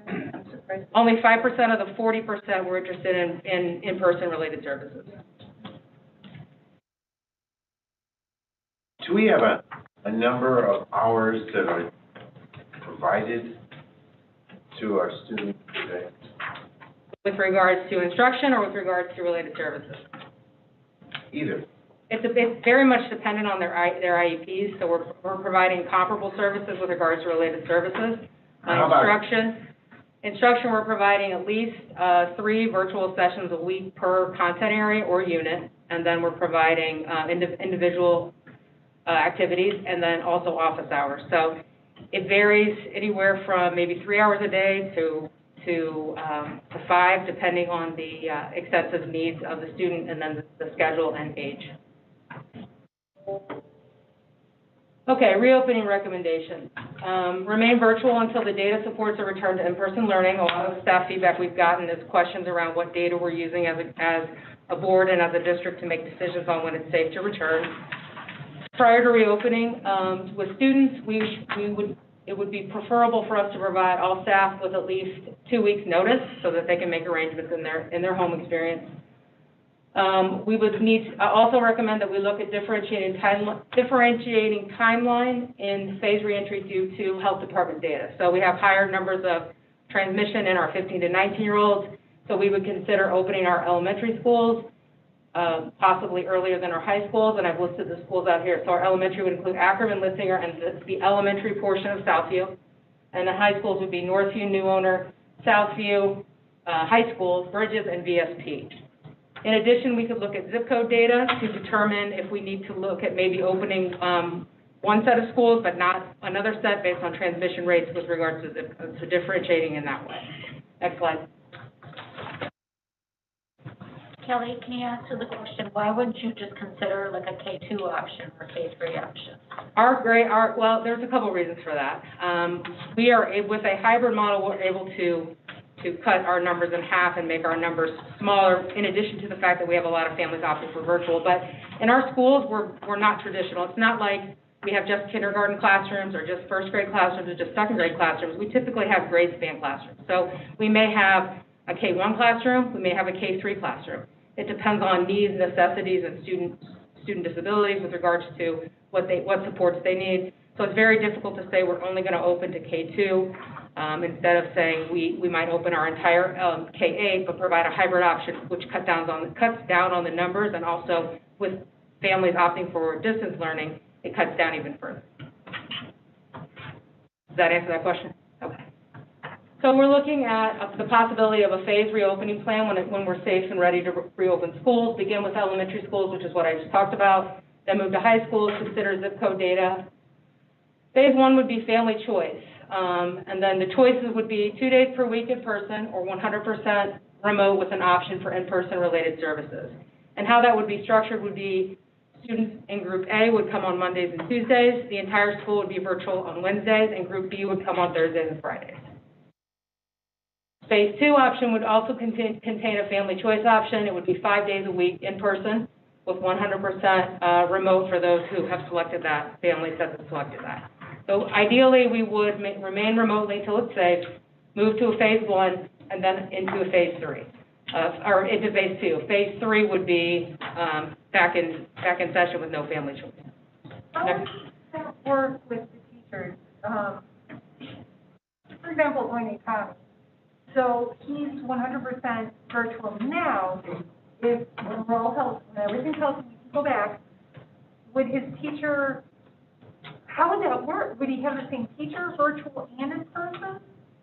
I'm surprised. Only 5% of the 40% were interested in in-person related services. Do we have a number of hours that are provided to our students today? With regards to instruction or with regards to related services? Either. It's very much dependent on their IEPs, so we're providing comparable services with regards to related services. How about Instruction, we're providing at least 3 virtual sessions a week per content area or unit, and then we're providing individual activities, and then also office hours. So it varies anywhere from maybe 3 hours a day to 5, depending on the extensive needs of the student and then the schedule and age. Okay, reopening recommendations. Remain virtual until the data supports a return to in-person learning. A lot of the staff feedback we've gotten is questions around what data we're using as a board and as a district to make decisions on when it's safe to return. Prior to reopening, with students, it would be preferable for us to provide all staff with at least 2 weeks' notice so that they can make arrangements in their home experience. We would need, I also recommend that we look at differentiating timeline in phase reentry due to health department data. So we have higher numbers of transmission in our 15 to 19-year-olds, so we would consider opening our elementary schools, possibly earlier than our high schools, and I've listed the schools out here. So our elementary would include Ackerman, Litzinger, and the elementary portion of Southview, and the high schools would be Northview, New Owner, Southview, high schools, Bridges, and VSP. In addition, we could look at zip code data to determine if we need to look at maybe opening one set of schools, but not another set based on transmission rates with regards to zip codes, so differentiating in that way. Next slide. Kelly, can you answer the question, why wouldn't you just consider like a K2 option or K3 option? Well, there's a couple reasons for that. We are, with a hybrid model, we're able to cut our numbers in half and make our numbers smaller, in addition to the fact that we have a lot of families opting for virtual. But in our schools, we're not traditional. It's not like we have just kindergarten classrooms or just first grade classrooms or just second grade classrooms. We typically have grade span classrooms. So we may have a K1 classroom, we may have a K3 classroom. It depends on needs, necessities, and student disabilities with regards to what supports they need. So it's very difficult to say we're only going to open to K2 instead of saying we might open our entire K8, but provide a hybrid option, which cuts down on the numbers, and also with families opting for distance learning, it cuts down even further. Does that answer that question? Okay. So we're looking at the possibility of a phased reopening plan when we're safe and ready to reopen schools. Begin with elementary schools, which is what I just talked about. Then move to high schools, consider zip code data. Phase 1 would be family choice. And then the choices would be 2 days per week in person or 100% remote with an option for in-person related services. And how that would be structured would be students in Group A would come on Mondays and Tuesdays, the entire school would be virtual on Wednesdays, and Group B would come on Thursdays and Fridays. Phase 2 option would also contain a family choice option. It would be 5 days a week in person with 100% remote for those who have selected that, families that have selected that. So ideally, we would remain remotely until it's safe, move to a phase 1, and then into a phase 3, or into phase 2. Phase 3 would be back in session with no family choice. How does that work with the teachers? For example, Oine County. So he's 100% virtual now. If when we're all healthy, when everything's healthy, we can go back. Would his teacher, how would that work? Would he have the same teacher, virtual and in person?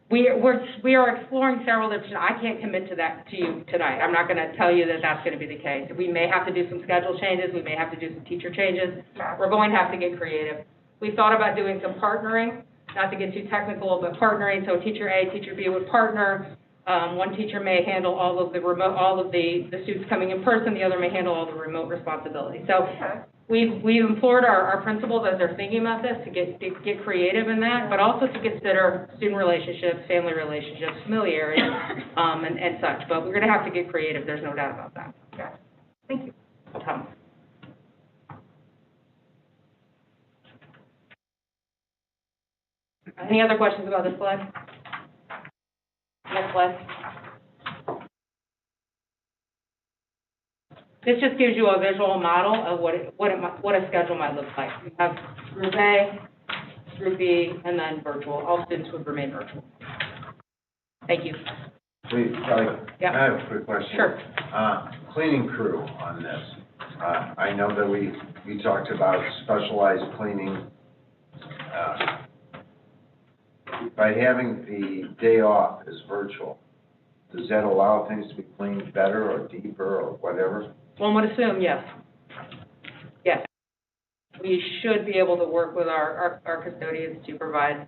We are exploring several options. I can't commit to that to you tonight. I'm not going to tell you that that's going to be the case. We may have to do some schedule changes. We may have to do some teacher changes. We're going to have to get creative. We thought about doing some partnering, not to get too technical, but partnering. So teacher A, teacher B would partner. One teacher may handle all of the students coming in person. The other may handle all the remote responsibilities. So we've implored our principals as they're thinking about this to get creative in that, but also to consider student relationships, family relationships, familiarity, and such. But we're going to have to get creative. There's no doubt about that. Okay. Thank you. Tom. Any other questions about this slide? Next slide. This just gives you a visual model of what a schedule might look like. We have Group A, Group B, and then virtual. All students would remain virtual. Thank you. Please, Kelly, Yeah. I have a quick question. Sure. Cleaning crew on this. I know that we talked about specialized cleaning. By having the day off as virtual, does that allow things to be cleaned better or deeper or whatever? One would assume, yes. Yes. We should be able to work with our custodians to provide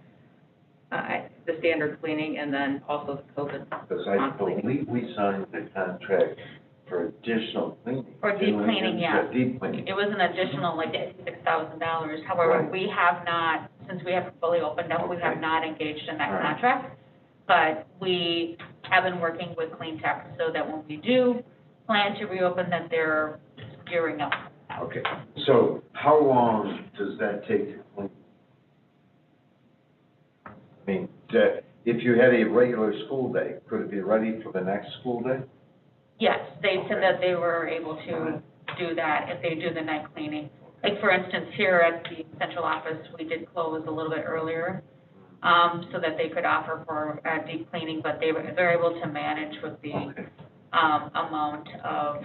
the standard cleaning and then also the COVID. Because I believe we signed the contract for additional cleaning. For deep cleaning, yeah. Deep cleaning. It was an additional, like, $6,000. However, Right. we have not, since we haven't fully opened up, we have Okay. not engaged in that All right. contract. But we have been working with Clean Tech so that when we do plan to reopen, that they're gearing up. Okay, so how long does that take to clean? I mean, if you had a regular school day, could it be ready for the next school day? Yes, they said that they were able to do that if they do the night cleaning. Like, for instance, here at the central office, we did close a little bit earlier, so that they could offer for deep cleaning, but they're able to manage with the amount of,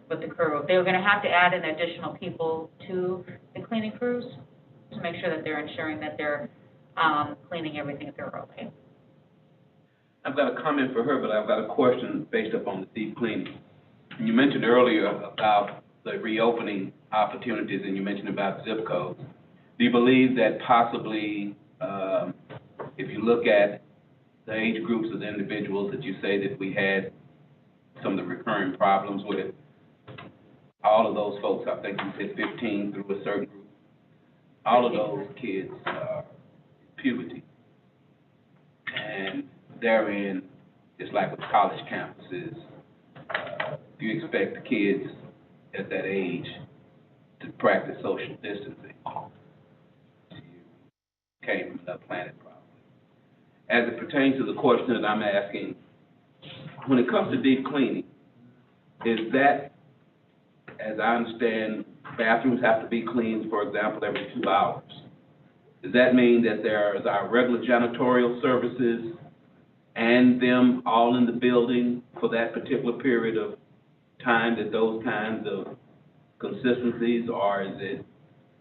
with the crew. They were gonna have to add in additional people to the cleaning crews to make sure that they're ensuring that they're cleaning everything thoroughly. I've got a comment for her, but I've got a question based upon the deep cleaning. You mentioned earlier about the reopening opportunities, and you mentioned about zip codes. Do you believe that possibly, if you look at the age groups of the individuals that you say that we had some of the recurring problems with, all of those folks, I think you said 15 through a certain group, all of those kids are puberty. And therein, just like with college campuses, do you expect the kids at that age to practice social distancing? You came from another planet, probably. As it pertains to the question that I'm asking, when it comes to deep cleaning, is that, as I understand, bathrooms have to be cleaned, for example, every 2 hours. Does that mean that there's our regular janitorial services and them all in the building for that particular period of time, that those kinds of consistencies, or is it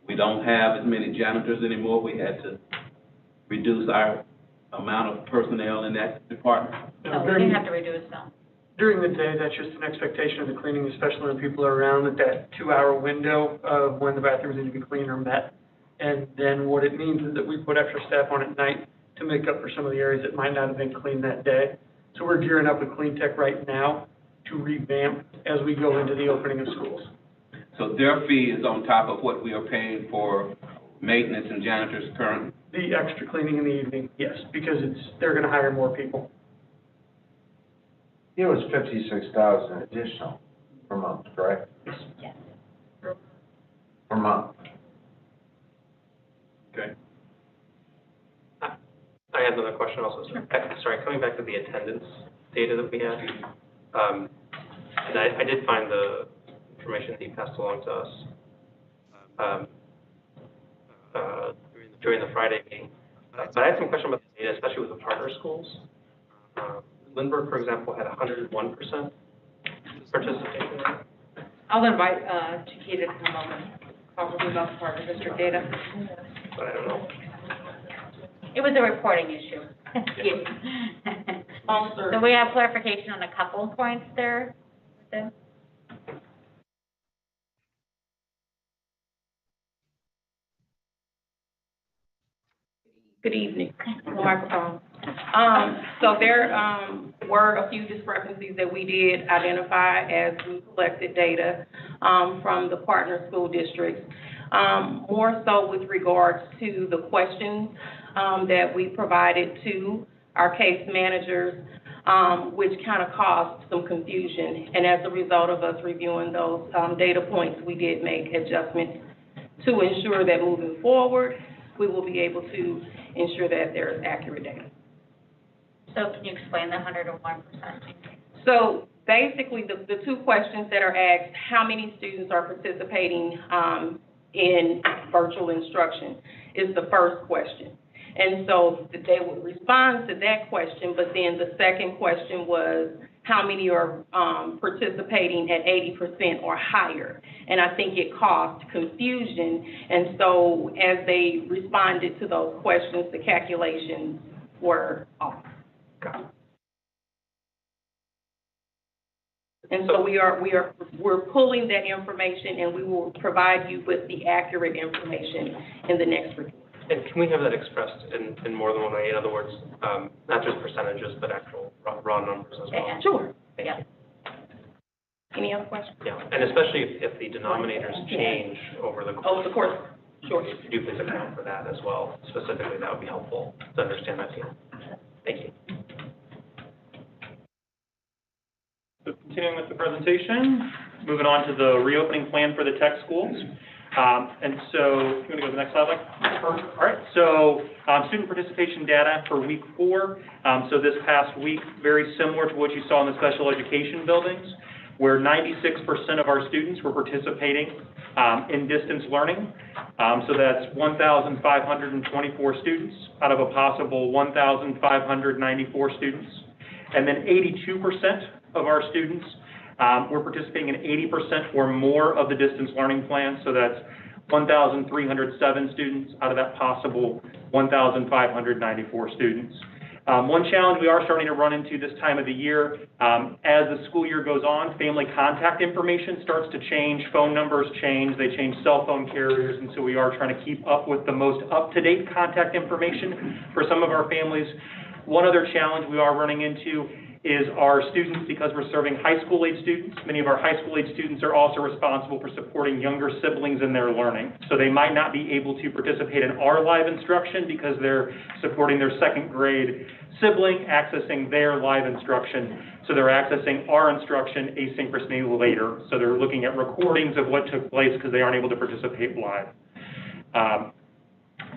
we don't have as many janitors anymore, we had to reduce our amount of personnel in that department? No, we didn't have to reduce them. During the day, that's just an expectation of the cleaning, especially when people are around, that 2-hour window of when the bathrooms need to be cleaned are met. And then what it means is that we put extra staff on at night to make up for some of the areas that might not have been cleaned that day. So we're gearing up with Clean Tech right now to revamp as we go into the opening of schools. So their fee is on top of what we are paying for maintenance and janitors currently? The extra cleaning in the evening, yes, because they're gonna hire more people. It was $56,000 additional per month, correct? Yes. Per month. Okay. I had another question also. Sorry, coming back to the attendance data that we had. And I did find the information that you passed along to us during the Friday meeting. But I had some question about the data, especially with the partner schools. Lindbergh, for example, had 101% participation rate. I'll invite Chiquita to come up and talk with you about the partner district data. But I don't know. It was a reporting issue. So we have clarification on a couple of points there. Good evening. Microphone. So there were a few discrepancies that we did identify as we collected data from the partner school districts, more so with regards to the questions that we provided to our case managers, which kind of caused some confusion. And as a result of us reviewing those data points, we did make adjustments to ensure that moving forward, we will be able to ensure that there's accurate data. So can you explain the 101%? So basically, the two questions that are asked, how many students are participating in virtual instruction, is the first question. And so they would respond to that question, but then the second question was, how many are participating at 80% or higher? And I think it caused confusion. And so as they responded to those questions, the calculations were off. And so we're pulling that information, and we will provide you with the accurate information in the next report. And can we have that expressed in more than one way? In other words, not just percentages, but actual raw numbers as well? Yeah, sure. Yeah. Any other questions? Yeah, and especially if the denominators change over the course. Oh, of course. Sure. Could you please account for that as well? Specifically, that would be helpful to understand that too. Thank you. So continuing with the presentation, moving on to the reopening plan for the tech schools. And so, you want to go to the next slide, Mike? All right, so student participation data for week 4. So this past week, very similar to what you saw in the special education buildings, where 96% of our students were participating in distance learning. So that's 1,524 students out of a possible 1,594 students. And then 82% of our students were participating in 80% or more of the distance learning plan. So that's 1,307 students out of that possible 1,594 students. One challenge we are starting to run into this time of the year, as the school year goes on, family contact information starts to change, phone numbers change, they change cell phone carriers, and so we are trying to keep up with the most up-to-date contact information for some of our families. One other challenge we are running into is our students, because we're serving high school age students. Many of our high school age students are also responsible for supporting younger siblings in their learning. So they might not be able to participate in our live instruction because they're supporting their second grade sibling accessing their live instruction. So they're accessing our instruction asynchronously later. So they're looking at recordings of what took place because they aren't able to participate live.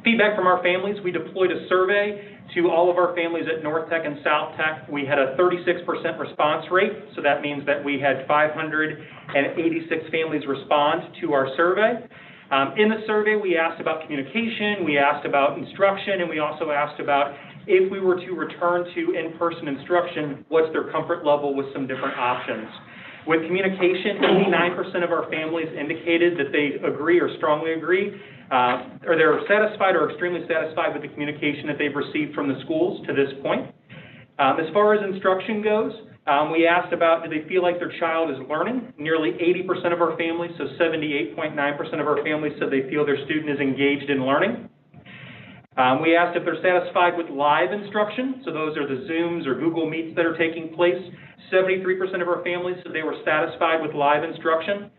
Feedback from our families, we deployed a survey to all of our families at North Tech and South Tech. We had a 36% response rate, so that means that we had 586 families respond to our survey. In the survey, we asked about communication, we asked about instruction, and we also asked about if we were to return to in-person instruction, what's their comfort level with some different options. With communication, 89% of our families indicated that they agree or strongly agree, or they're satisfied or extremely satisfied with the communication that they've received from the schools to this point. As far as instruction goes, we asked about, do they feel like their child is learning? Nearly 80% of our families, so 78.9% of our families said they feel their student is engaged in learning. We asked if they're satisfied with live instruction, so those are the Zooms or Google Meets that are taking place. 73% of our families said they were satisfied with live instruction.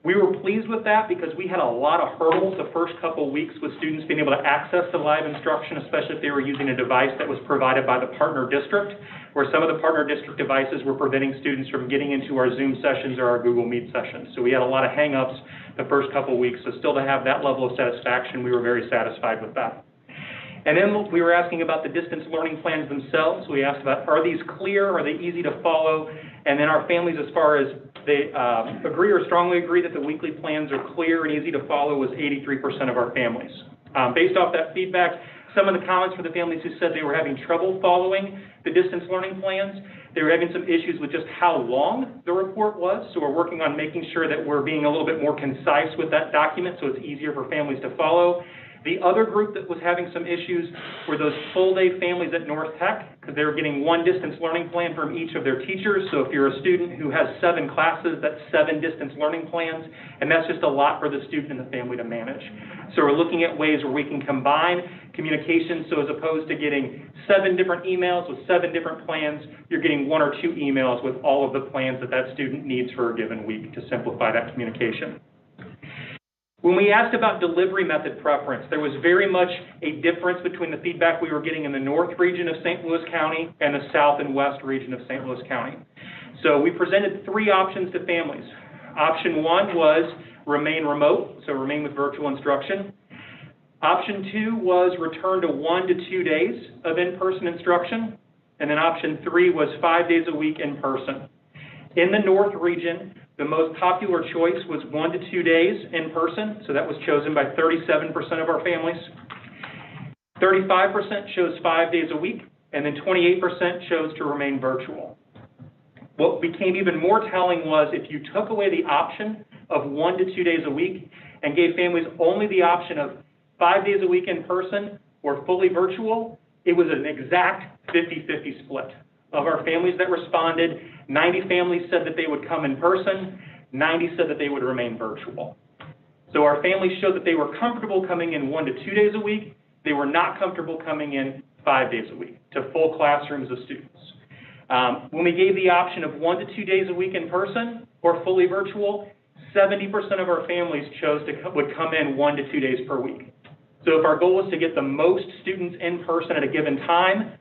We were pleased with that because we had a lot of hurdles the first couple of weeks with students being able to access the live instruction, especially if they were using a device that was provided by the partner district, where some of the partner district devices were preventing students from getting into our Zoom sessions or our Google Meet sessions. So we had a lot of hang-ups the first couple of weeks, so still to have that level of satisfaction, we were very satisfied with that. And then we were asking about the distance learning plans themselves. We asked about, are these clear, are they easy to follow? And then our families, as far as they agree or strongly agree that the weekly plans are clear and easy to follow, was 83% of our families. Based off that feedback, some of the comments for the families who said they were having trouble following the distance learning plans, they were having some issues with just how long the report was. So we're working on making sure that we're being a little bit more concise with that document so it's easier for families to follow. The other group that was having some issues were those full-day families at North Tech, because they were getting one distance learning plan from each of their teachers. So if you're a student who has 7 classes, that's 7 distance learning plans, and that's just a lot for the student and the family to manage. So we're looking at ways where we can combine communication, so as opposed to getting 7 different emails with 7 different plans, you're getting 1 or 2 emails with all of the plans that that student needs for a given week to simplify that communication. When we asked about delivery method preference, there was very much a difference between the feedback we were getting in the north region of St. Louis County and the south and west region of St. Louis County. So we presented 3 options to families. Option 1 was remain remote, so remain with virtual instruction. Option 2 was return to 1 to 2 days of in-person instruction. And then option 3 was 5 days a week in person. In the north region, the most popular choice was 1 to 2 days in person, so that was chosen by 37% of our families. 35% chose 5 days a week, and then 28% chose to remain virtual. What became even more telling was if you took away the option of 1 to 2 days a week and gave families only the option of 5 days a week in person or fully virtual, it was an exact 50-50 split. Of our families that responded, 90 families said that they would come in person, 90 said that they would remain virtual. So our families showed that they were comfortable coming in 1 to 2 days a week. They were not comfortable coming in 5 days a week to full classrooms of students. When we gave the option of 1 to 2 days a week in person or fully virtual, 70% of our families chose would come in 1 to 2 days per week. So if our goal is to get the most students in person at a given time,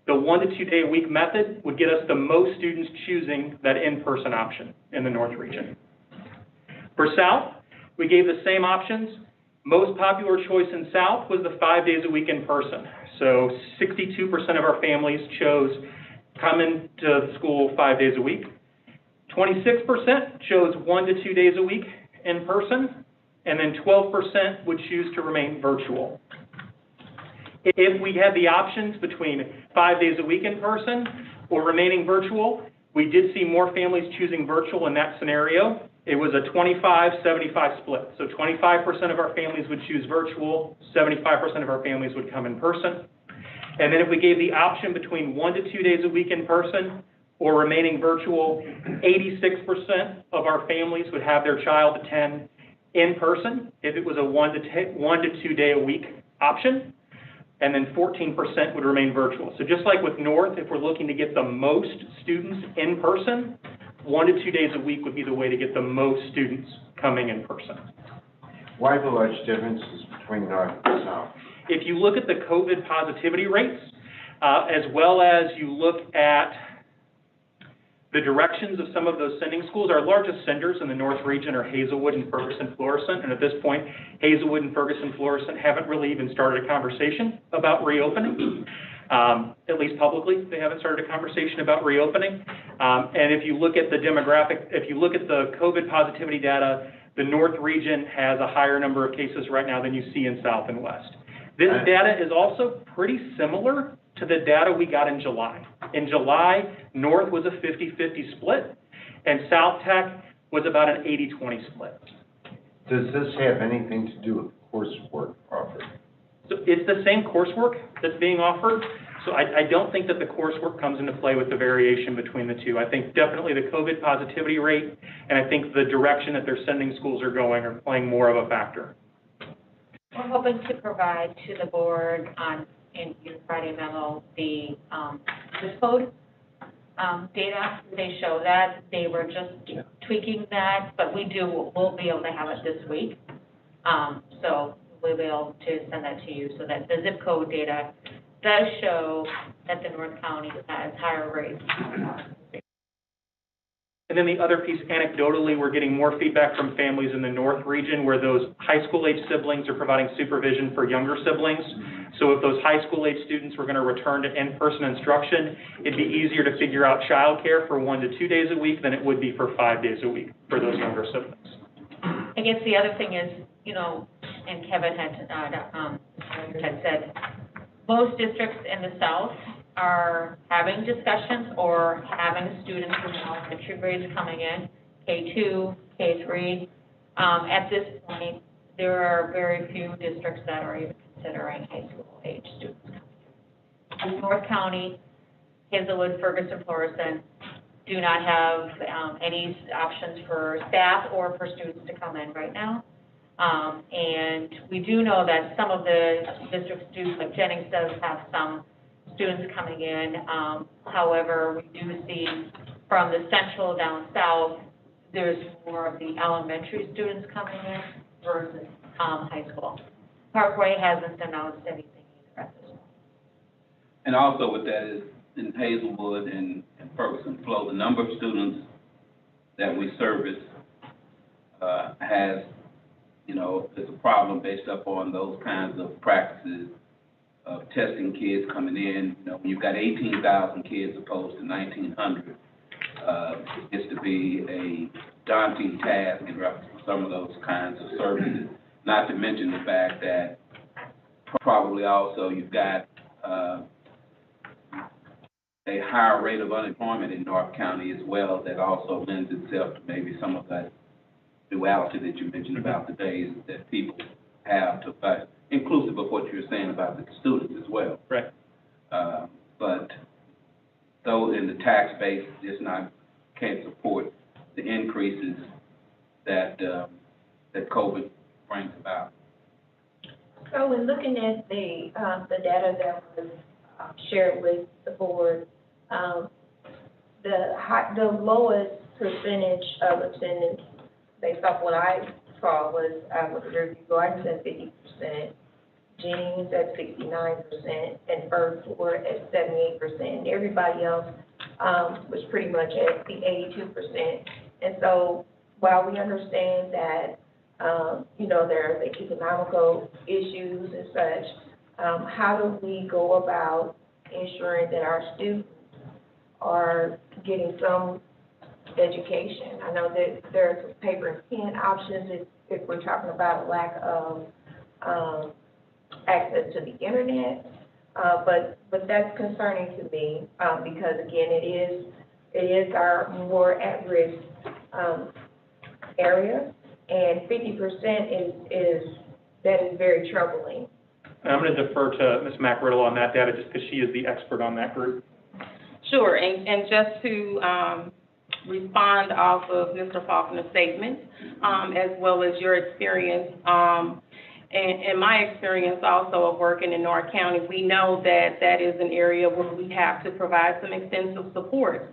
the 1 to 2 day a week method would get us the most students choosing that in-person option in the north region. For South, We gave the same options. Most popular choice in South was the 5 days a week in person. So 62% of our families chose coming to school 5 days a week. 26% chose 1 to 2 days a week in person, and then 12% would choose to remain virtual. If we had the options between 5 days a week in person or remaining virtual, we did see more families choosing virtual in that scenario. It was a 25-75 split. So 25% of our families would choose virtual, 75% of our families would come in person. And then if we gave the option between 1 to 2 days a week in person or remaining virtual, 86% of our families would have their child attend in person if it was a 1 to 2 day a week option, and then 14% would remain virtual. So just like with North, if we're looking to get the most students in person, 1 to 2 days a week would be the way to get the most students coming in person. Why the large differences between North and South? If you look at the COVID positivity rates, as well as you look at the directions of some of those sending schools, our largest senders in the North region are Hazelwood and Ferguson-Florissant, and at this point, Hazelwood and Ferguson-Florissant haven't really even started a conversation about reopening. At least publicly, they haven't started a conversation about reopening. And if you look at the demographic, if you look at the COVID positivity data, the North region has a higher number of cases right now than you see in South and West. This data is also pretty similar to the data we got in July. In July, North was a 50-50 split, and South Tech was about an 80-20 split. Does this have anything to do with coursework offered? So it's the same coursework that's being offered, so I don't think that the coursework comes into play with the variation between the two. I think definitely the COVID positivity rate, and I think the direction that their sending schools are going are playing more of a factor. We're hoping to provide to the board in Friday memo the zip code data. They show that. They were just tweaking that, but we'll be able to have it this week. So we'll be able to send that to you so that the zip code data does show that the North County has higher rates. And then the other piece, anecdotally, we're getting more feedback from families in the North region where those high school age siblings are providing supervision for younger siblings. So if those high school age students were going to return to in-person instruction, it'd be easier to figure out childcare for 1 to 2 days a week than it would be for 5 days a week for those younger siblings. I guess the other thing is, you know, and Kevin had said, most districts in the South are having discussions or having students from elementary grades coming in, K2, K3. At this point, there are very few districts that are even considering high school age students coming in. In North County, Hazelwood, Ferguson, Florissant do not have any options for staff or for students to come in right now. And we do know that some of the district students, like Jennings does have some students coming in. However, we do see from the central down south, there's more of the elementary students coming in versus high school. Parkway hasn't announced anything either at this point. And also with that is in Hazelwood and Ferguson Flow, the number of students that we service has, you know, is a problem based upon those kinds of practices of testing kids coming in. You know, when you've got 18,000 kids opposed to 1,900, it gets to be a daunting task in reference to some of those kinds of services. Not to mention the fact that probably also you've got a higher rate of unemployment in North County as well that also lends itself to maybe some of that duality that you mentioned about the days that people have to fight, inclusive of what you're saying about the students as well. Right. But though in the tax base just can't support the increases that that COVID brings about. So in looking at the data that was shared with the board, the lowest percentage of attendance based off what I saw was with the review, Gordon's at 50%, Jennings at 69%, and First Floor at 78%. Everybody else was pretty much at the 82%. And so while we understand that You know, there's economical issues and such. How do we go about ensuring that our students are getting some education? I know that there's paper and pen options if we're talking about a lack of access to the internet, but that's concerning to me, because again, it is our more at-risk area, and 50% that is very troubling. And I'm going to defer to Ms. McRiddle on that data just because she is the expert on that group. Sure, and just to respond off of Mr. Faulkner's statement, as well as your experience, and my experience also of working in North County, we know that that is an area where we have to provide some extensive support.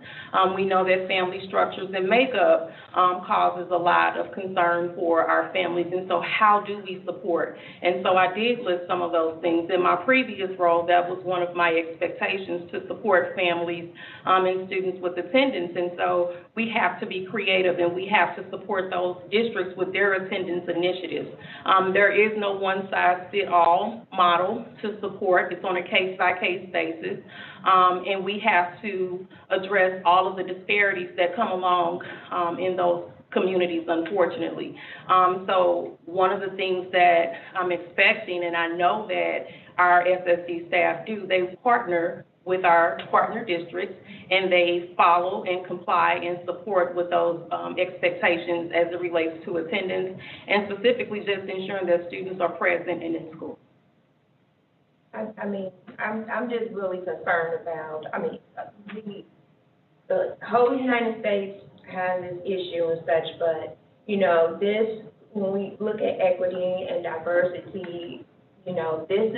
We know that family structures and makeup causes a lot of concern for our families, and so how do we support? And so I did list some of those things. In my previous role, that was one of my expectations, to support families and students with attendance, and so we have to be creative and we have to support those districts with their attendance initiatives. There is no one-size-fits-all model to support. It's on a case-by-case basis, and we have to address all of the disparities that come along in those communities, unfortunately. So one of the things that I'm expecting, and I know that our SSD staff do, they partner with our partner districts, and they follow and comply and support with those expectations as it relates to attendance, and specifically just ensuring that students are present and in school. I mean, I'm just really concerned about, the whole United States has this issue and such, but, you know, when we look at equity and diversity, you know, this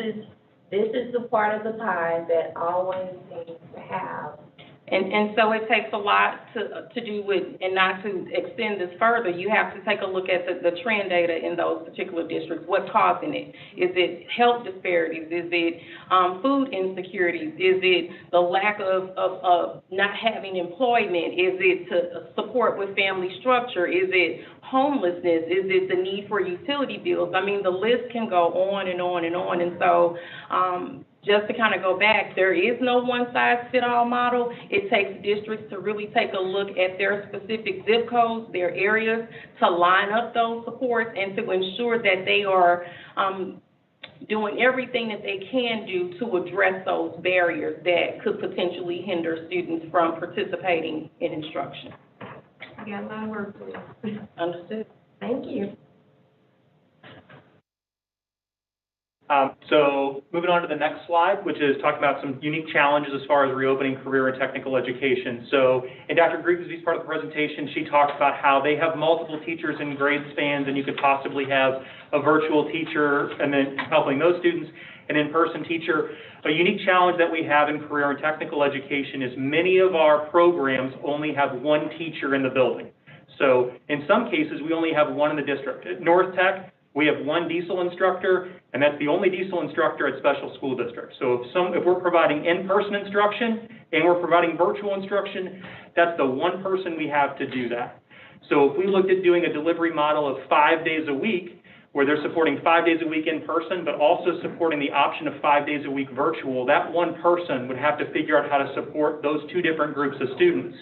is the part of the pie that always seems to have. And so it takes a lot to do with, and not to extend this further, you have to take a look at the trend data in those particular districts. What's causing it? Is it health disparities? Is it food insecurities? Is it the lack of not having employment? Is it to support with family structure? Is it homelessness? Is it the need for utility bills? I mean, the list can go on and on and on. And so just to kind of go back, there is no one-size-fits-all model. It takes districts to really take a look at their specific zip codes, their areas, to line up those supports and to ensure that they are doing everything that they can do to address those barriers that could potentially hinder students from participating in instruction. You got a lot of work to do. Understood. Thank you. So moving on to the next slide, which is talking about some unique challenges as far as reopening career and technical education. So in Dr. Grigsby's part of the presentation, she talks about how they have multiple teachers in grade spans, and you could possibly have a virtual teacher and then helping those students, an in-person teacher. A unique challenge that we have in career and technical education is many of our programs only have one teacher in the building. So in some cases, we only have one in the district. At North Tech, we have one diesel instructor, and that's the only diesel instructor at special school districts. So if we're providing in-person instruction and we're providing virtual instruction, that's the one person we have to do that. So if we looked at doing a delivery model of 5 days a week, where they're supporting 5 days a week in person, but also supporting the option of 5 days a week virtual, that one person would have to figure out how to support those two different groups of students.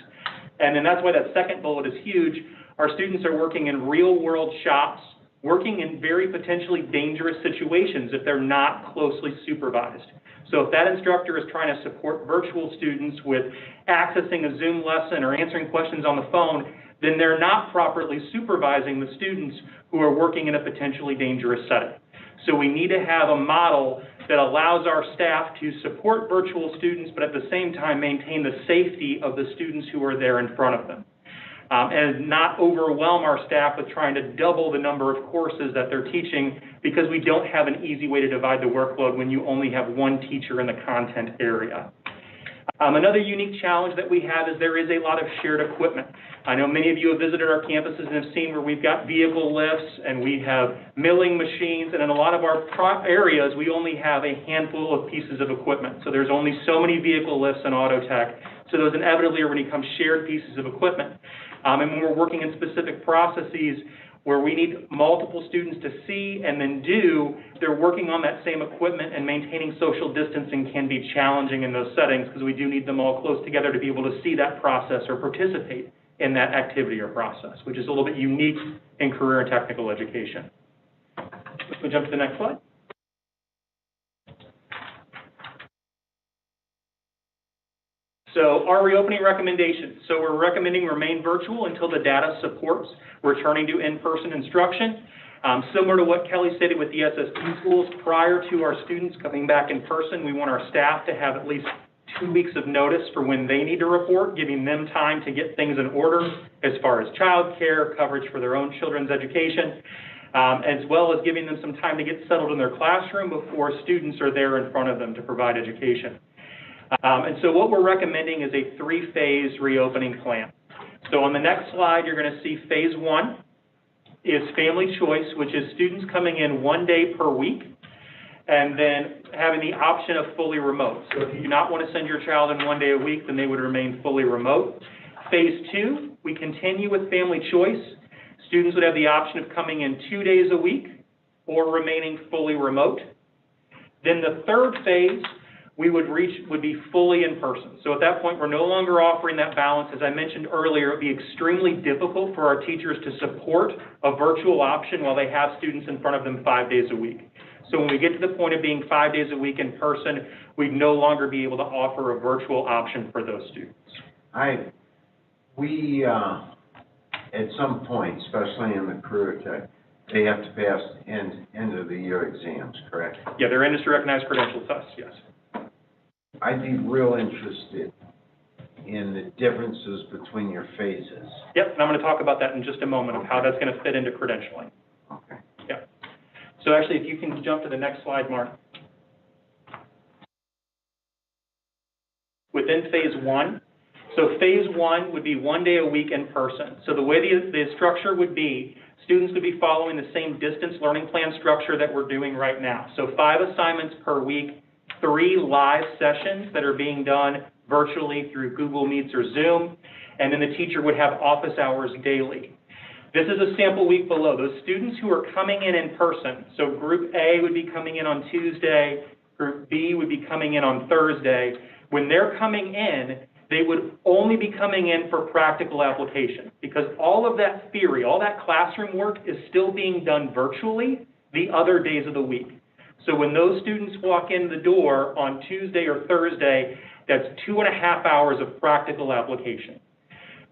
And then that's why that second bullet is huge. Our students are working in real-world shops, working in very potentially dangerous situations if they're not closely supervised. So if that instructor is trying to support virtual students with accessing a Zoom lesson or answering questions on the phone, then they're not properly supervising the students who are working in a potentially dangerous setting. So we need to have a model that allows our staff to support virtual students, but at the same time maintain the safety of the students who are there in front of them. And not overwhelm our staff with trying to double the number of courses that they're teaching, because we don't have an easy way to divide the workload when you only have one teacher in the content area. Another unique challenge that we have is there is a lot of shared equipment. I know many of you have visited our campuses and have seen where we've got vehicle lifts and we have milling machines, and in a lot of our areas we only have a handful of pieces of equipment. So there's only so many vehicle lifts in auto tech. So those inevitably are going to become shared pieces of equipment. And when we're working in specific processes, where we need multiple students to see and then do, they're working on that same equipment, and maintaining social distancing can be challenging in those settings because we do need them all close together to be able to see that process or participate in that activity or process, which is a little bit unique in career and technical education. Let's jump to the next slide. So our reopening recommendations. So we're recommending remain virtual until the data supports returning to in-person instruction. Similar to what Kelly stated with the SSD schools, prior to our students coming back in person, we want our staff to have at least 2 weeks of notice for when they need to report, giving them time to get things in order as far as childcare, coverage for their own children's education, as well as giving them some time to get settled in their classroom before students are there in front of them to provide education. And so what we're recommending is a 3-phase reopening plan. So on the next slide, you're going to see phase 1 is family choice, which is students coming in 1 day per week, and then having the option of fully remote. So if you do not want to send your child in 1 day a week, then they would remain fully remote. Phase 2, we continue with family choice. Students would have the option of coming in 2 days a week or remaining fully remote. Then the third phase would be fully in person. So at that point, we're no longer offering that balance. As I mentioned earlier, it would be extremely difficult for our teachers to support a virtual option while they have students in front of them 5 days a week. So when we get to the point of being 5 days a week in person, we'd no longer be able to offer a virtual option for those students. At some point, especially in the career tech, they have to pass end of the year exams, correct? Yeah, they're industry recognized credential tests, yes. I'd be real interested in the differences between your phases. Yep, and I'm going to talk about that in just a moment of how that's going to fit into credentialing. Okay. Yeah. So actually, if you can jump to the next slide, Mark. Within phase 1, so phase 1 would be 1 day a week in person. So the way the structure would be, students would be following the same distance learning plan structure that we're doing right now. So 5 assignments per week, 3 live sessions that are being done virtually through Google Meets or Zoom, and then the teacher would have office hours daily. This is a sample week below. Those students who are coming in person, so Group A would be coming in on Tuesday, Group B would be coming in on Thursday. When they're coming in, they would only be coming in for practical application, because all of that theory, all that classroom work is still being done virtually the other days of the week. So when those students walk in the door on Tuesday or Thursday, that's 2.5 hours of practical application.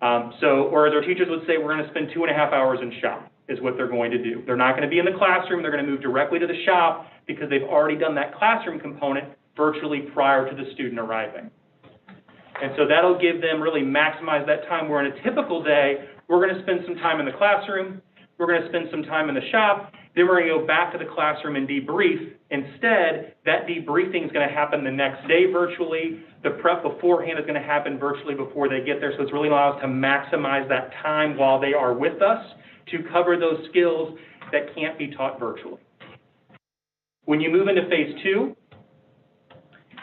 Or as our teachers would say, we're going to spend 2.5 hours in shop, is what they're going to do. They're not going to be in the classroom. They're going to move directly to the shop because they've already done that classroom component virtually prior to the student arriving. And so that'll give them, really maximize that time, where in a typical day, we're going to spend some time in the classroom, we're going to spend some time in the shop, then we're going to go back to the classroom and debrief. Instead, that debriefing is going to happen the next day virtually. The prep beforehand is going to happen virtually before they get there. So it's really allows us to maximize that time while they are with us to cover those skills that can't be taught virtually. When you move into phase 2,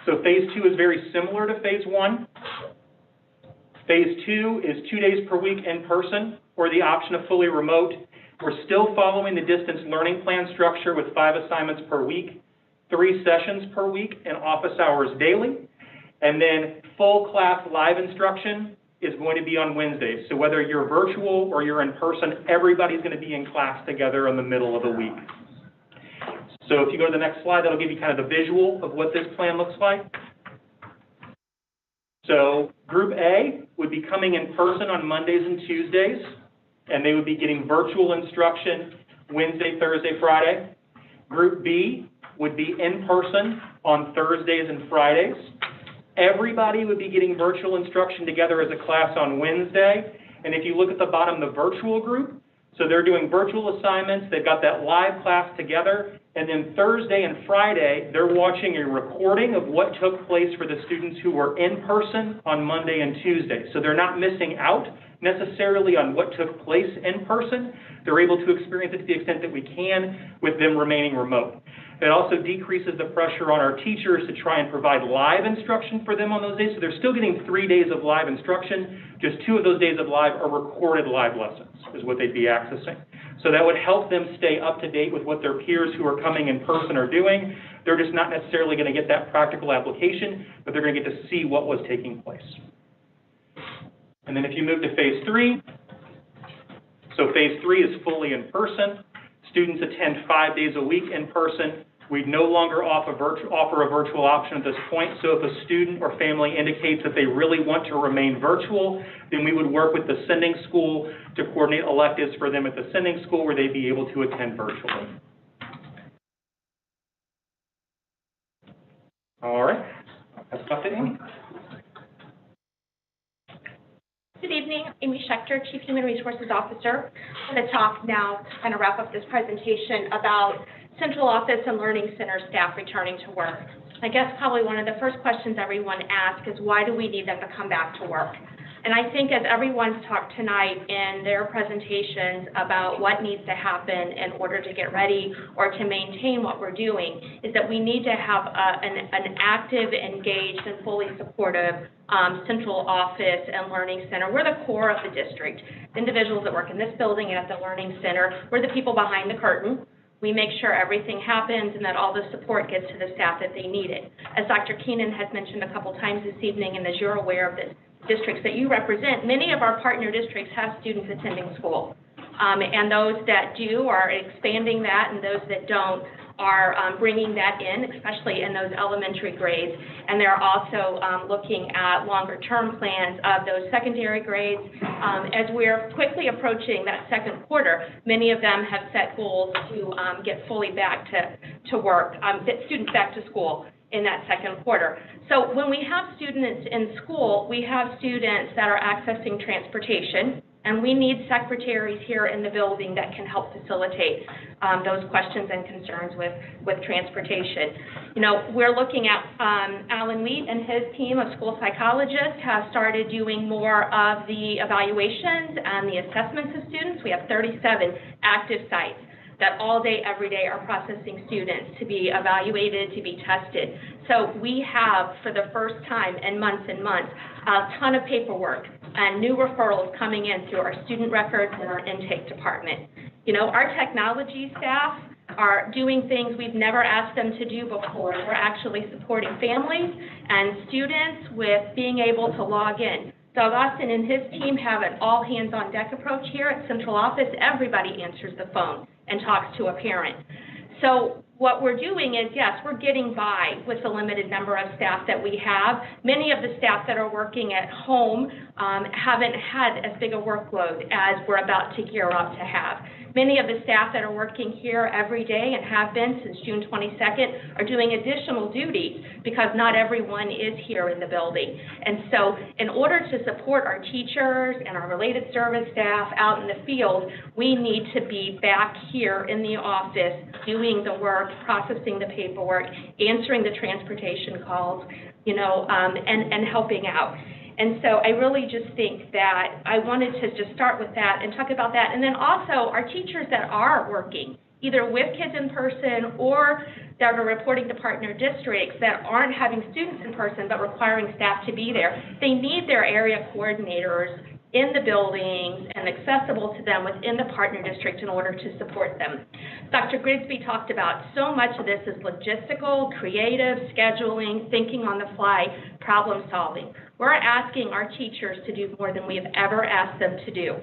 so phase 2 is very similar to phase 1. Phase 2 is 2 days per week in person, or the option of fully remote. We're still following the distance learning plan structure with 5 assignments per week, 3 sessions per week, and office hours daily. And then full class live instruction is going to be on Wednesdays. So whether you're virtual or you're in person, everybody's going to be in class together in the middle of the week. So if you go to the next slide, that'll give you kind of the visual of what this plan looks like. So Group A would be coming in person on Mondays and Tuesdays, and they would be getting virtual instruction Wednesday, Thursday, Friday. Group B would be in person on Thursdays and Fridays. Everybody would be getting virtual instruction together as a class on Wednesday. And if you look at the bottom, the virtual group, so they're doing virtual assignments, they've got that live class together, and then Thursday and Friday, they're watching a recording of what took place for the students who were in person on Monday and Tuesday. So they're not missing out necessarily on what took place in person. They're able to experience it to the extent that we can with them remaining remote. It also decreases the pressure on our teachers to try and provide live instruction for them on those days. So they're still getting 3 days of live instruction. Just 2 of those days of live are recorded live lessons, is what they'd be accessing. So that would help them stay up to date with what their peers who are coming in person are doing. They're just not necessarily going to get that practical application, but they're going to get to see what was taking place. And then if you move to phase 3, so phase 3 is fully in person. Students attend 5 days a week in person. We no longer offer a virtual option at this point, so if a student or family indicates that they really want to remain virtual, then we would work with the sending school to coordinate electives for them at the sending school where they'd be able to attend virtually. All right, that's about it, Amy. Good evening, Amy Schechter, Chief Human Resources Officer. I'm going to talk now to kind of wrap up this presentation about Central Office and Learning Center staff returning to work. I guess probably one of the first questions everyone asks is why do we need them to come back to work? And I think as everyone's talked tonight in their presentations about what needs to happen in order to get ready or to maintain what we're doing is that we need to have an active, engaged, and fully supportive Central Office and Learning Center. We're the core of the district. The individuals that work in this building and at the Learning Center, we're the people behind the curtain. We make sure everything happens and that all the support gets to the staff that they need it. As Dr. Keenan has mentioned a couple times this evening, and as you're aware of the districts that you represent, many of our partner districts have students attending school. And those that do are expanding that, and those that don't are bringing that in, especially in those elementary grades. And they're also looking at longer-term plans of those secondary grades. As we're quickly approaching that second quarter, many of them have set goals to get fully back to work, get students back to school in that second quarter. So when we have students in school, we have students that are accessing transportation, and we need secretaries here in the building that can help facilitate those questions and concerns with transportation. You know, we're looking at Alan Wheat and his team of school psychologists have started doing more of the evaluations and the assessments of students. We have 37 active sites that all day, every day are processing students to be evaluated, to be tested. So we have, for the first time in months and months, a ton of paperwork and new referrals coming in through our student records and our intake department. You know, our technology staff are doing things we've never asked them to do before. We're actually supporting families and students with being able to log in. Doug Austin and his team have an all-hands-on-deck approach here at Central Office. Everybody answers the phone and talks to a parent. So what we're doing is, yes, we're getting by with the limited number of staff that we have. Many of the staff that are working at home haven't had as big a workload as we're about to gear up to have. Many of the staff that are working here every day and have been since June 22nd are doing additional duties because not everyone is here in the building. And so in order to support our teachers and our related service staff out in the field, we need to be back here in the office doing the work, processing the paperwork, answering the transportation calls, you know, and helping out. And so I really just think that I wanted to just start with that and talk about that. And then also our teachers that are working, either with kids in person or that are reporting to partner districts that aren't having students in person but requiring staff to be there, they need their area coordinators in the buildings and accessible to them within the partner district in order to support them. Dr. Grigsby talked about so much of this is logistical, creative, scheduling, thinking on the fly, problem solving. We're asking our teachers to do more than we have ever asked them to do.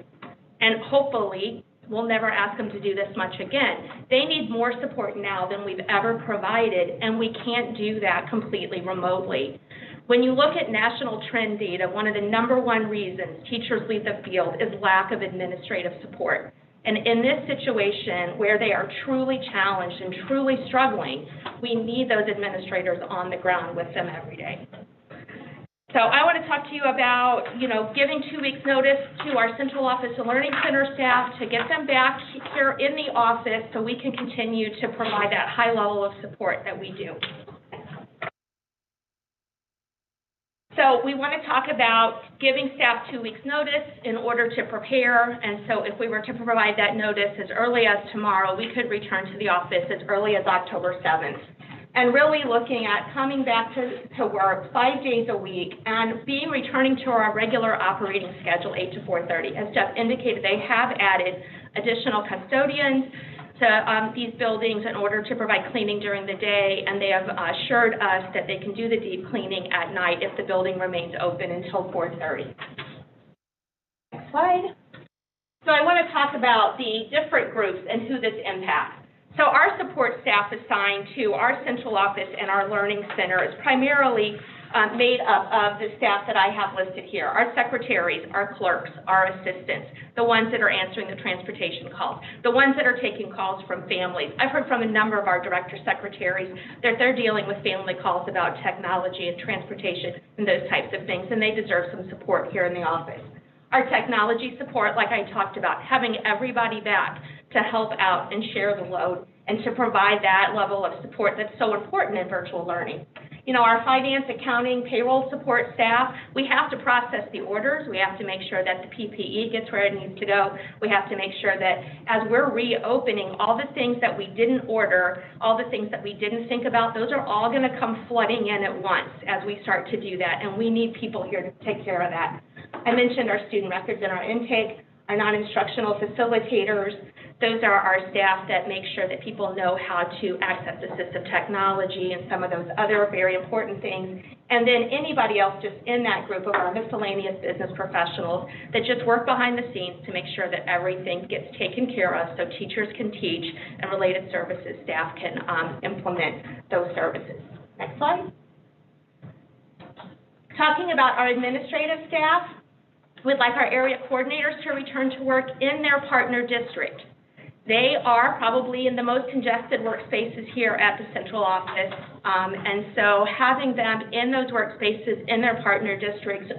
And hopefully, we'll never ask them to do this much again. They need more support now than we've ever provided, and we can't do that completely remotely. When you look at national trend data, one of the #1 reasons teachers leave the field is lack of administrative support. And in this situation where they are truly challenged and truly struggling, we need those administrators on the ground with them every day. So I want to talk to you about, you know, giving 2 weeks notice to our Central Office and Learning Center staff to get them back here in the office so we can continue to provide that high level of support that we do. So we want to talk about giving staff 2 weeks notice in order to prepare. And so if we were to provide that notice as early as tomorrow, we could return to the office as early as October 7th. And really looking at coming back to work 5 days a week and returning to our regular operating schedule, 8 to 4:30. As Jeff indicated, they have added additional custodians to these buildings in order to provide cleaning during the day, and they have assured us that they can do the deep cleaning at night if the building remains open until 4:30. Next slide. So I want to talk about the different groups and who this impacts. So our support staff assigned to our central office and our learning center is primarily made up of the staff that I have listed here, our secretaries, our clerks, our assistants, the ones that are answering the transportation calls, the ones that are taking calls from families. I've heard from a number of our director secretaries that they're dealing with family calls about technology and transportation and those types of things, and they deserve some support here in the office. Our technology support, like I talked about, having everybody back to help out and share the load and to provide that level of support that's so important in virtual learning. You know, our finance, accounting, payroll support staff, we have to process the orders. We have to make sure that the PPE gets where it needs to go. We have to make sure that as we're reopening, all the things that we didn't order, all the things that we didn't think about, those are all going to come flooding in at once as we start to do that, and we need people here to take care of that. I mentioned our student records and our intake, our non-instructional facilitators. Those are our staff that make sure that people know how to access assistive technology and some of those other very important things. And then anybody else just in that group of our miscellaneous business professionals that just work behind the scenes to make sure that everything gets taken care of so teachers can teach and related services staff can implement those services. Next slide. Talking about our administrative staff, we'd like our area coordinators to return to work in their partner district. They are probably in the most congested workspaces here at the central office, and so having them in those workspaces in their partner districts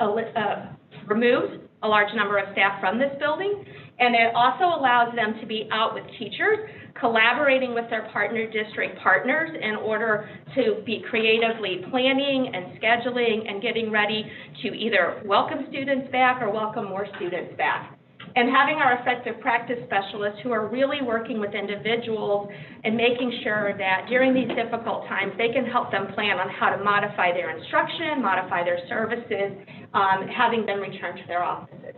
removes a large number of staff from this building, and it also allows them to be out with teachers, collaborating with their partner district partners in order to be creatively planning and scheduling and getting ready to either welcome students back or welcome more students back. And having our effective practice specialists who are really working with individuals and making sure that during these difficult times, they can help them plan on how to modify their instruction, modify their services, having them return to their offices.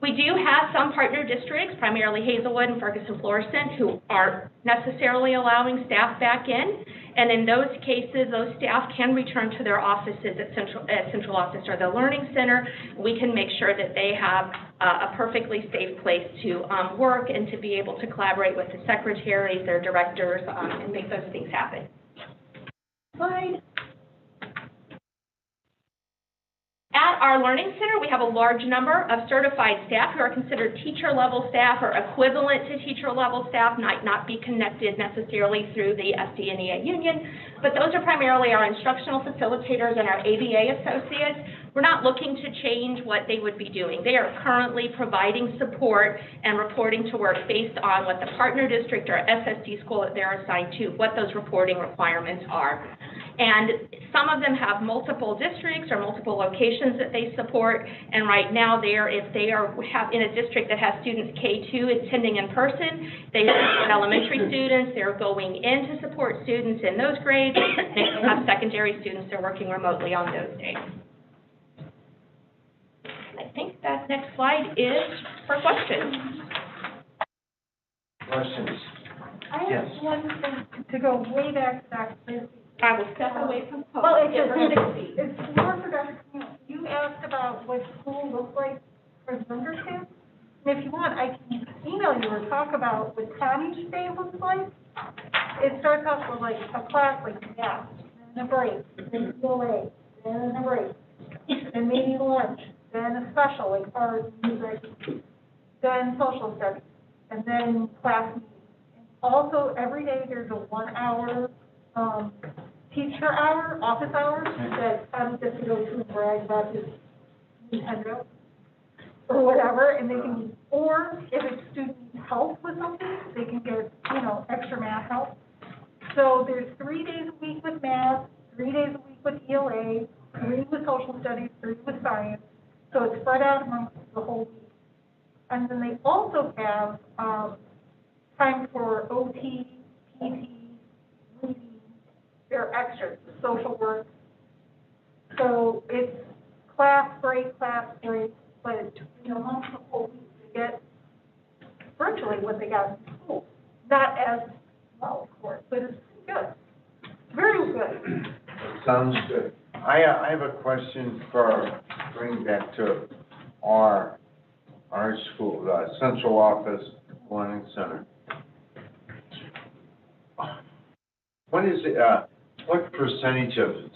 We do have some partner districts, primarily Hazelwood and Ferguson-Florissant, who aren't necessarily allowing staff back in. And in those cases, those staff can return to their offices at central office or the learning center. We can make sure that they have a perfectly safe place to work and to be able to collaborate with the secretaries, their directors, and make those things happen. Slide. At our learning center, we have a large number of certified staff who are considered teacher-level staff or equivalent to teacher-level staff, might not be connected necessarily through the SDNEA union, but those are primarily our instructional facilitators and our ABA associates. We're not looking to change what they would be doing. They are currently providing support and reporting to work based on what the partner district or SSD school that they're assigned to, what those reporting requirements are. And some of them have multiple districts or multiple locations that they support. And right now, if they have in a district that has students K2 attending in person, they support elementary students. They're going in to support students in those grades. They have secondary students. They're working remotely on those days. I think that next slide is for questions. Questions? I Yes. have one thing to go way back to Dr. Lindsay. I will step away from the Well, podium. it's more for Dr. Camille. You asked about what school looks like for younger kids. And if you want, I can email you or talk about what Connie's day looks like. It starts off with like a class like math, then a break, then ELA, then a break, then maybe lunch, then a special like art, music, then social studies, and then class meetings. And also, every day there's a 1 hour teacher hour, office hours, that Connie gets to go to and brag about his Nintendo or whatever, and they can, or if a student needs help with something, they can get, extra math help. So there's 3 days a week with math, 3 days a week with ELA, 3 with social studies, 3 with science. So it's spread out amongst the whole week. And then they also have time for OT, PT, reading, their extras, social work. So it's class break, but amongst the whole week they get virtually what they got in school. Not as well, of course, but it's good. Very good. Sounds good. I have a question for, bring back to our school, central office, learning center. What is it, what percentage of,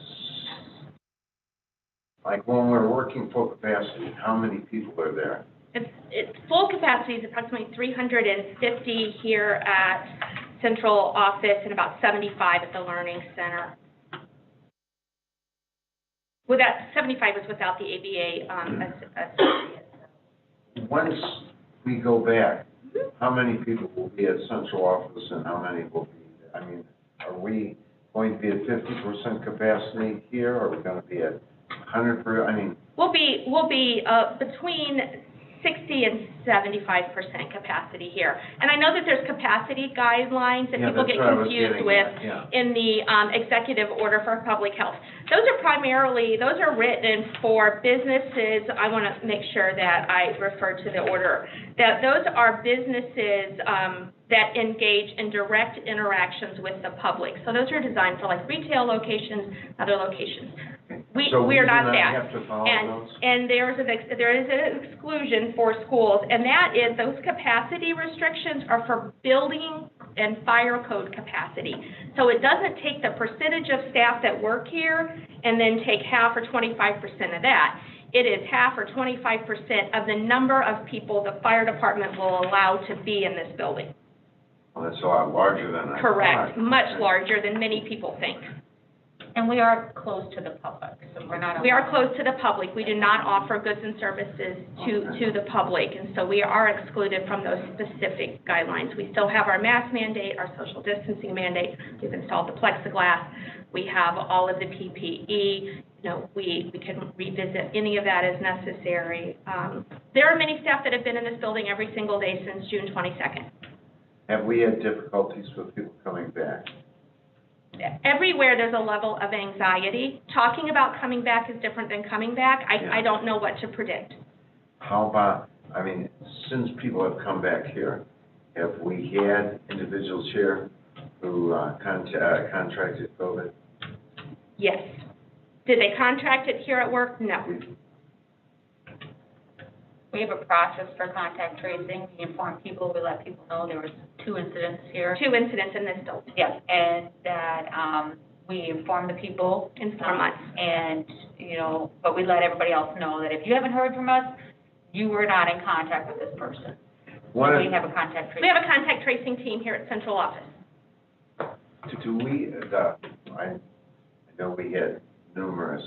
like when we're working full capacity, how many people are there? It's full capacity is approximately 350 here at central office and about 75 at the learning center. Well, that 75 was without the ABA associates. Once we go back, how many people will be at central office and how many will be, I mean, are we going to be at 50% capacity here, or are we going to be at 100%? I mean, We'll be between 60 and 75% capacity here. And I know that there's capacity guidelines that yeah, people that's get what I was confused getting with at, yeah. in the executive order for public health. Those are written for businesses. I want to make sure that I refer to the order. That those are businesses that engage in direct interactions with the public. So those are designed for like retail locations, other locations. We are not that. Have to follow those? And there is an exclusion for schools, and that is those capacity restrictions are for building and fire code capacity. So it doesn't take the percentage of staff that work here and then take half or 25% of that. It is half or 25% of the number of people the fire department will allow to be in this building. Well, that's a lot larger than I Correct, thought. much larger than many people think. And we are close to the public, so we're not. We are close to the public. We do not offer goods and services to the public, and so we are excluded from those specific guidelines. We still have our mask mandate, our social distancing mandate. We've installed the plexiglass. We have all of the PPE. You know, we can revisit any of that as necessary. There are many staff that have been in this building every single day since June 22nd. Have we had difficulties with people coming back? Everywhere there's a level of anxiety. Talking about coming back is different than coming back. I don't know what to predict. How about, I mean, since people have come back here, have we had individuals here who contracted COVID? Yes. Did they contract it here at work? No. We have a process for contact tracing. We inform people, we let people know there was 2 incidents here. 2 incidents in this building. Yes, and that we inform the people. Inform us. And, you know, but we let everybody else know that if you haven't heard from us, you were not in contact with this person. We have a contact tracing. We have a contact tracing team here at central office. Do we, I know we had numerous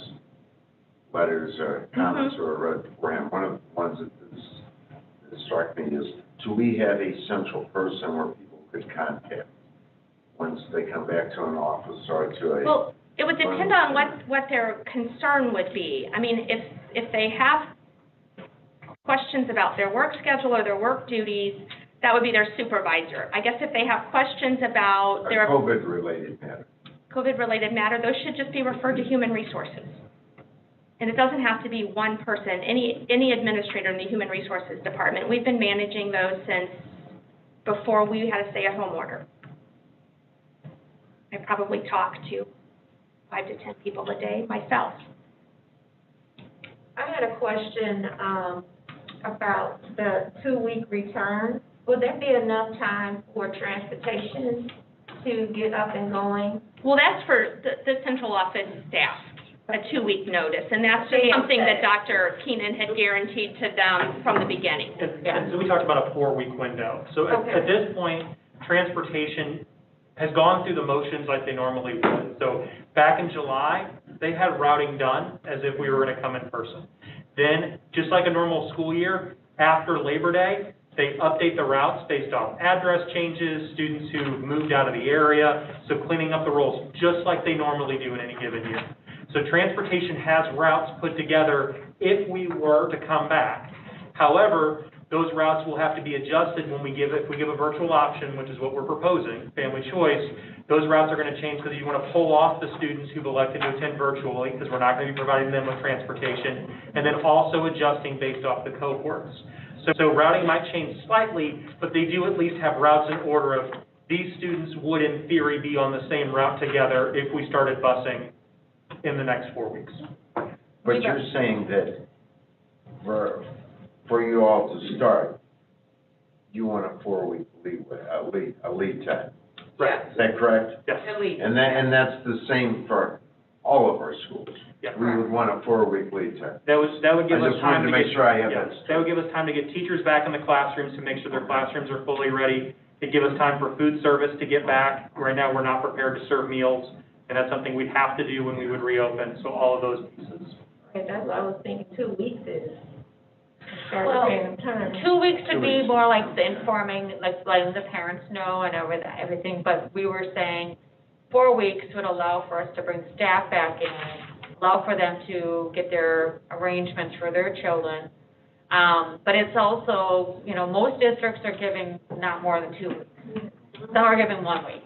letters or comments or wrote to Graham. One of the ones that struck me is, do we have a central person where people could contact once they come back to an office or to a... Well, it would depend on what their concern would be. I mean, if they have questions about their work schedule or their work duties, that would be their supervisor. I guess if they have questions about their... COVID-related matter. COVID-related matter, those should just be referred to human resources. And it doesn't have to be one person, any administrator in the Human Resources Department. We've been managing those since before we had a stay-at-home order. I probably talk to 5 to 10 people a day myself. I had a question about the 2-week return. Will there be enough time for transportation to get up and going? Well, that's for the central office staff, a 2-week notice, and that's just something that Dr. Keenan had guaranteed to them from the beginning. And so we talked about a 4-week window. So at this point, transportation has gone through the motions like they normally would. So back in July, they had routing done as if we were going to come in person. Then, just like a normal school year, after Labor Day, they update the routes based on address changes, students who moved out of the area, so cleaning up the rolls, just like they normally do in any given year. So transportation has routes put together if we were to come back. However, those routes will have to be adjusted when if we give a virtual option, which is what we're proposing, family choice, those routes are going to change because you want to pull off the students who've elected to attend virtually, because we're not going to be providing them with transportation, and then also adjusting based off the cohorts. So routing might change slightly, but they do at least have routes in order of these students would in theory be on the same route together if we started busing in the next 4 weeks. But you're saying that for you all to start, you want a 4-week lead time. Right. Is that correct? Yes. And that's the same for all of our schools. Yeah. We would want a 4-week lead time. That would give us time to make get, sure I have yes, that. that would give us time to get teachers back in the classrooms to make sure their classrooms are fully ready. It'd give us time for food service to get back. Right now, we're not prepared to serve meals, and that's something we'd have to do when we would reopen, so all of those pieces. Okay, that's what I was thinking, 2 weeks is, start Well, paying them time. 2 weeks would be more like the informing, like letting the parents know and everything, but we were saying 4 weeks would allow for us to bring staff back in, allow for them to get their arrangements for their children. But it's also, you know, most districts are giving not more than 2 weeks. Some are giving 1 week.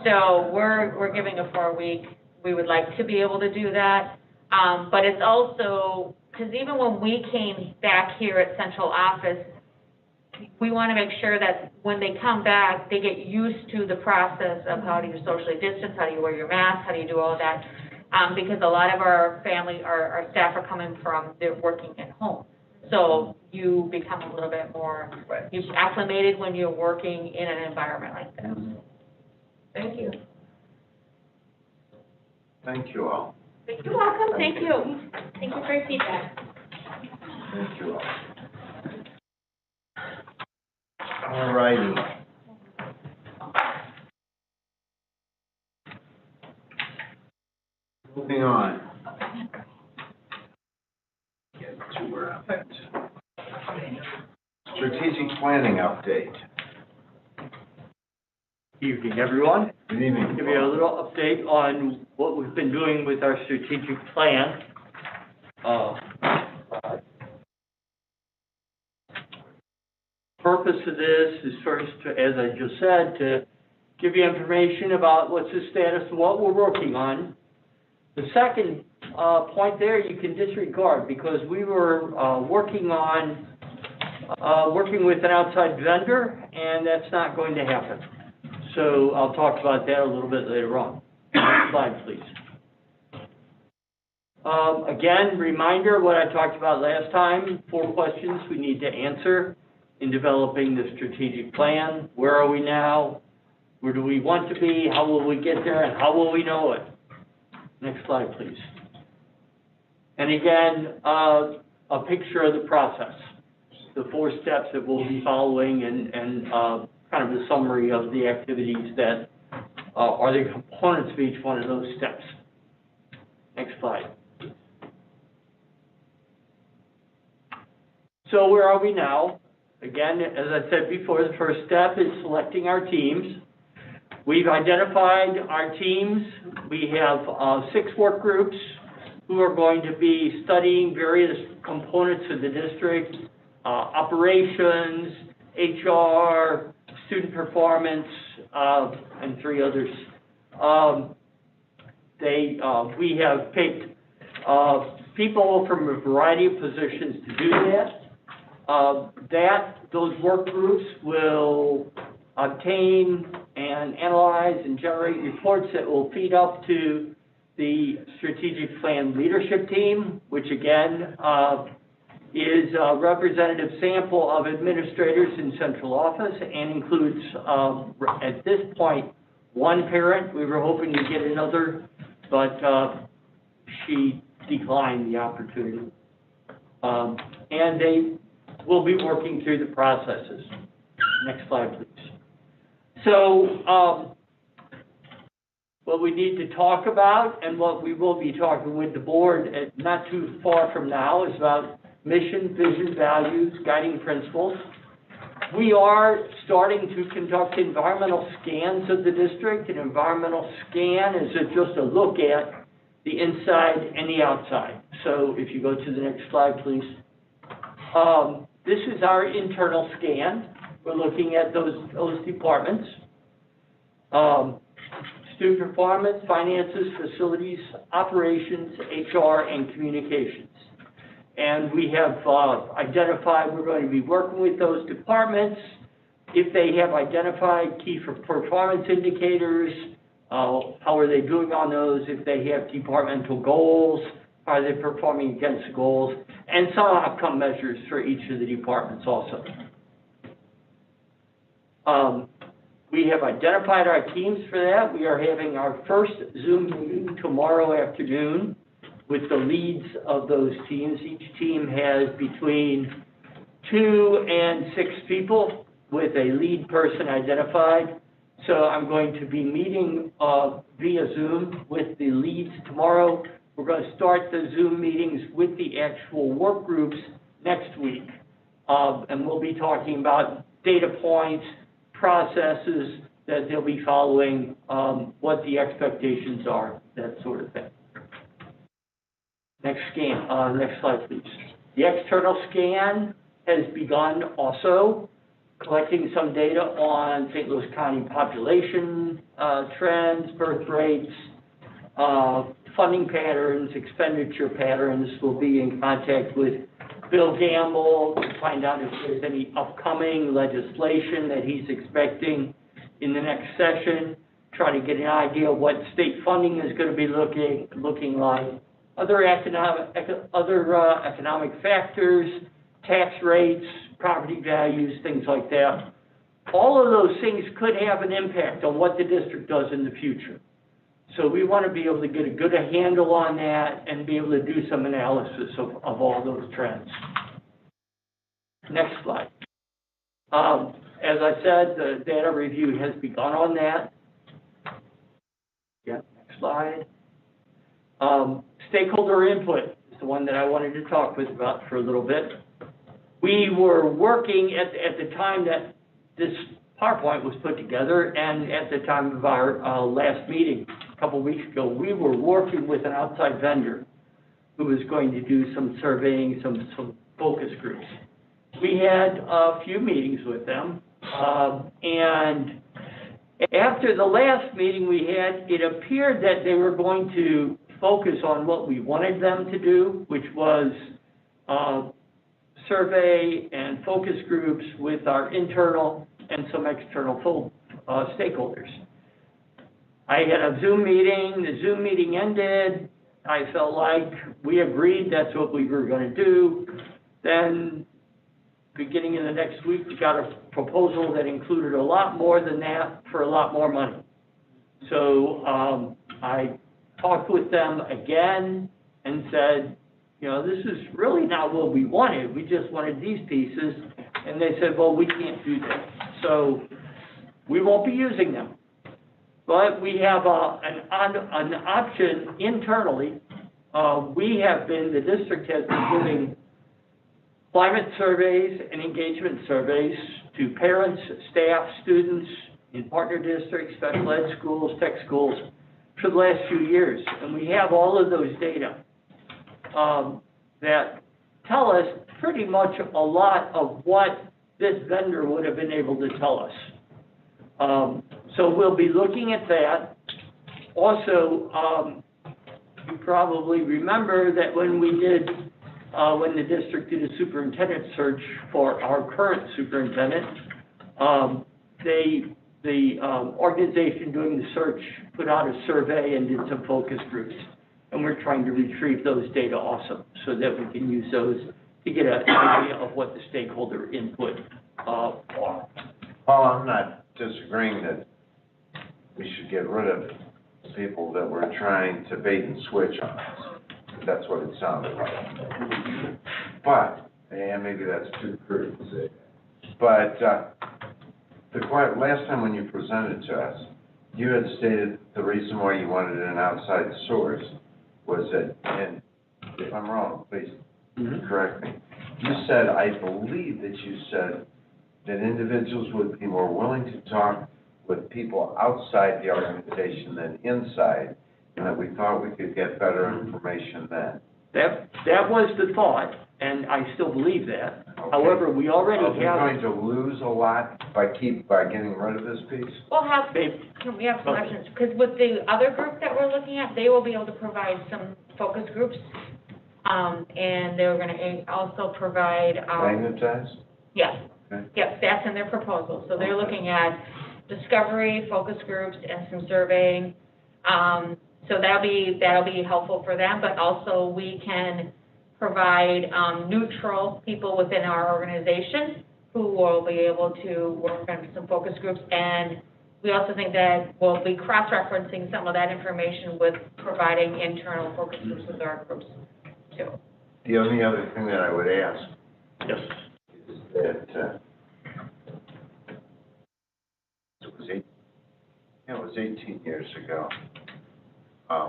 So we're giving a 4 week. We would like to be able to do that. But it's also, because even when we came back here at central office, we want to make sure that when they come back, they get used to the process of how do you socially distance, how do you wear your mask, how do you do all of that. Because a lot of our our staff are coming from, they're working at home. So you become a little bit more, you've acclimated when you're working in an environment like this. Thank you. Thank you all. You're welcome, thank you. Thank you for your feedback. Thank you all. All righty. Moving on. Get to where I'm at. Strategic planning update. Evening, everyone. Good evening. Give you a little update on what we've been doing with our strategic plan. Purpose of this is first, as I just said, to give you information about what's the status of what we're working on. The second point there you can disregard, because we were working with an outside vendor, and that's not going to happen. So I'll talk about that a little bit later on. Next slide, please. Again, reminder what I talked about last time, 4 questions we need to answer in developing the strategic plan. Where are we now? Where do we want to be? How will we get there? And how will we know it? Next slide, please. And again, a picture of the process, the 4 steps that we'll be following, and kind of a summary of the activities that are the components of each one of those steps. Next slide. So where are we now? Again, as I said before, the first step is selecting our teams. We've identified our teams. We have 6 work groups who are going to be studying various components of the district, operations, HR, student performance, and 3 others. We have picked people from a variety of positions to do that. Those work groups will obtain and analyze and generate reports that will feed up to the strategic plan leadership team, which again is a representative sample of administrators in central office and includes, at this point, 1 parent. We were hoping to get another, but she declined the opportunity. And they will be working through the processes. Next slide, please. So what we need to talk about and what we will be talking with the board not too far from now is about mission, vision, values, guiding principles. We are starting to conduct environmental scans of the district. An environmental scan is just a look at the inside and the outside. So if you go to the next slide, please. this is our internal scan. We're looking at those departments. Student performance, finances, facilities, operations, HR, and communications. And we have identified, we're going to be working with those departments. If they have identified key performance indicators, how are they doing on those? If they have departmental goals, how are they performing against the goals? And some outcome measures for each of the departments also. We have identified our teams for that. We are having our first Zoom meeting tomorrow afternoon with the leads of those teams. Each team has between 2 and 6 people with a lead person identified. So I'm going to be meeting via Zoom with the leads tomorrow. We're going to start the Zoom meetings with the actual work groups next week. And we'll be talking about data points, processes that they'll be following, what the expectations are, that sort of thing. Next slide, please. The external scan has begun also, collecting some data on St. Louis County population trends, birth rates, funding patterns, expenditure patterns. We'll be in contact with Bill Gamble to find out if there's any upcoming legislation that he's expecting in the next session, try to get an idea of what state funding is going to be looking like. Other economic factors, tax rates, property values, things like that. All of those things could have an impact on what the district does in the future. So we want to be able to get a good handle on that and be able to do some analysis of all those trends. Next slide. As I said, the data review has begun on that. Yeah, next slide. Stakeholder input is the one that I wanted to talk about for a little bit. We were working at the time that this PowerPoint was put together, and at the time of our last meeting a couple of weeks ago, we were working with an outside vendor who was going to do some surveying, some focus groups. We had a few meetings with them, and after the last meeting we had, it appeared that they were going to focus on what we wanted them to do, which was survey and focus groups with our internal and some external stakeholders. I had a Zoom meeting. The Zoom meeting ended. I felt like we agreed that's what we were going to do. Then, beginning of the next week, we got a proposal that included a lot more than that for a lot more money. So I talked with them again and said, you know, this is really not what we wanted. We just wanted these pieces. And they said, well, we can't do that. So we won't be using them. But we have an option internally. The district has been giving climate surveys and engagement surveys to parents, staff, students in partner districts, special ed schools, tech schools for the last few years. And we have all of those data that tell us pretty much a lot of what this vendor would have been able to tell us. So we'll be looking at that. Also, you probably remember that when the district did a superintendent search for our current superintendent, the organization doing the search put out a survey and did some focus groups. And we're trying to retrieve those data also so that we can use those to get an idea of what the stakeholder input are. Paul, I'm not disagreeing that we should get rid of people that were trying to bait and switch on us. That's what it sounded like. But, and maybe that's too crude to say that. But last time when you presented to us, you had stated the reason why you wanted an outside source was that, and if I'm wrong, please correct me. You said, I believe that you said that individuals would be more willing to talk with people outside the organization than inside, and that we thought we could get better information then. That was the thought, and I still believe that. However, we already Are we have. going to lose a lot by getting rid of this piece? We'll have, we have some options, because with the other group that we're looking at, they will be able to provide some focus groups. And they're gonna also provide, Magnetized? yes, Okay. yes, that's in their proposal. So they're looking at discovery, focus groups, and some surveying. So that'll be helpful for them, but also we can provide, neutral people within our organization who will be able to work on some focus groups. And we also think that we'll be cross-referencing some of that information with providing internal focus groups with our groups too. The only other thing that I would ask Yes. is that, it was 18 years ago,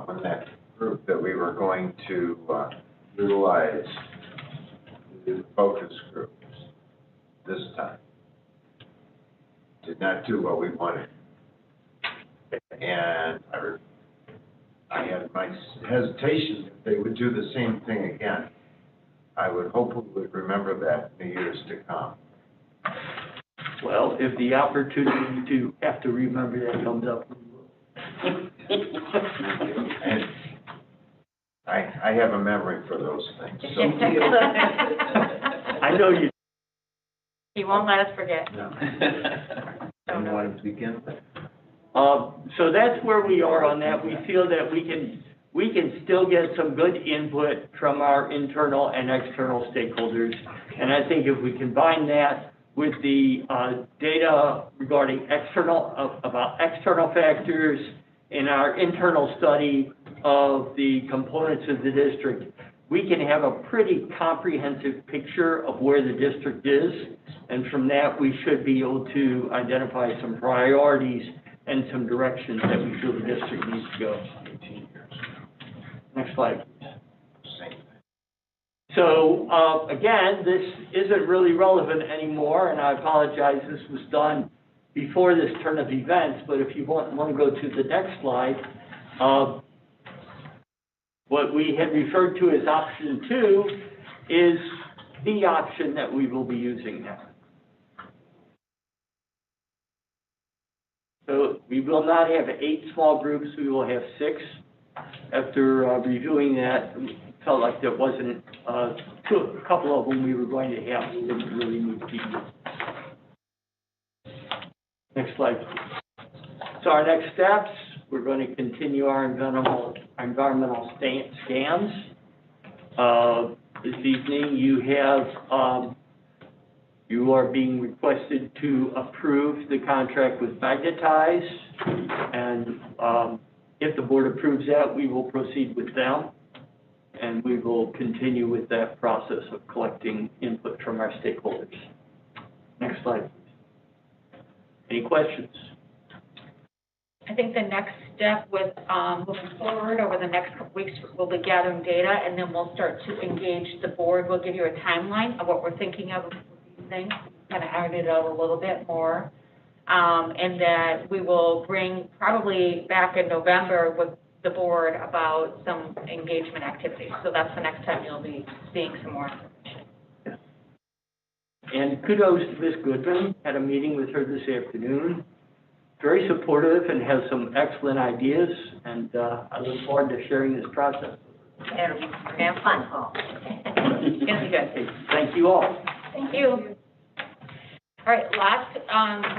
when that group that we were going to, utilize the focus groups this time did not do what we wanted. And I had my hesitation if they would do the same thing again. I would hope we would remember that in the years to come. Well, if the opportunity to have to remember that comes up, we will. And I have a memory for those things, so. I know you. He won't let us forget. No. You want to begin? So that's where we are on that. We feel that we can still get some good input from our internal and external stakeholders. And I think if we combine that with the data regarding about external factors in our internal study of the components of the district, we can have a pretty comprehensive picture of where the district is. And from that, we should be able to identify some priorities and some directions that we feel the district needs to go. 18 years. Next slide, please. Same thing. So, again, this isn't really relevant anymore, and I apologize, this was done before this turn of events, but if you want to go to the next slide, what we had referred to as option 2 is the option that we will be using now. So we will not have 8 small groups, we will have 6. After reviewing that, we felt like there wasn't, a couple of them we were going to have, we didn't really need people. This our next steps. We're going to continue our environmental scans. This evening you are being requested to approve the contract with Magnetize, and if the board approves that, we will proceed with them, and we will continue with that process of collecting input from our stakeholders. Next slide, please. Any questions? I think the next step with moving forward over the next couple weeks, we'll be gathering data, and then we'll start to engage the board. We'll give you a timeline of what we're thinking of these things, kind of iron it out a little bit more, and that we will bring probably back in November with the board about some engagement activities. So that's the next time you'll be seeing some more information. And kudos to Ms. Goodman. Had a meeting with her this afternoon. Very supportive and has some excellent ideas, and I look forward to sharing this process. We're going to have fun, Paul. It's going to be good. Thank you all. Thank you. All right, last,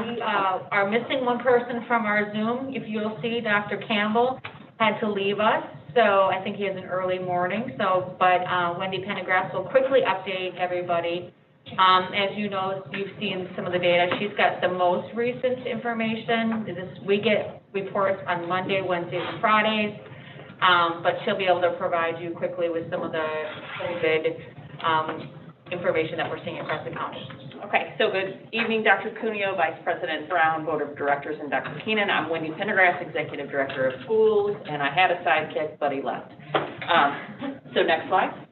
we are missing one person from our Zoom. If you'll see, Dr. Campbell had to leave us, so I think he has an early morning. So, but Wendy Pendergrass will quickly update everybody. As you know, you've seen some of the data. She's got the most recent information. We get reports on Monday, Wednesdays, and Fridays, but she'll be able to provide you quickly with some of the COVID information that we're seeing across the county. Okay, so good evening, Dr. Cuneo, Vice President Brown, Board of Directors, and Dr. Keenan. I'm Wendy Pendergrass, Executive Director of Schools, and I had a sidekick, but he left. So next slide.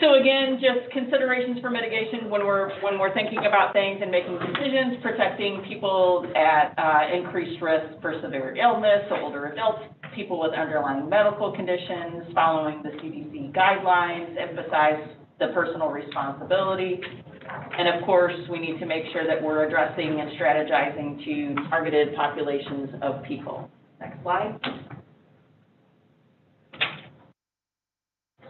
So again, just considerations for mitigation when we're thinking about things and making decisions, protecting people at increased risk for severe illness, so older adults, people with underlying medical conditions, following the CDC guidelines, emphasize the personal responsibility. And of course, we need to make sure that we're addressing and strategizing to targeted populations of people. Next slide.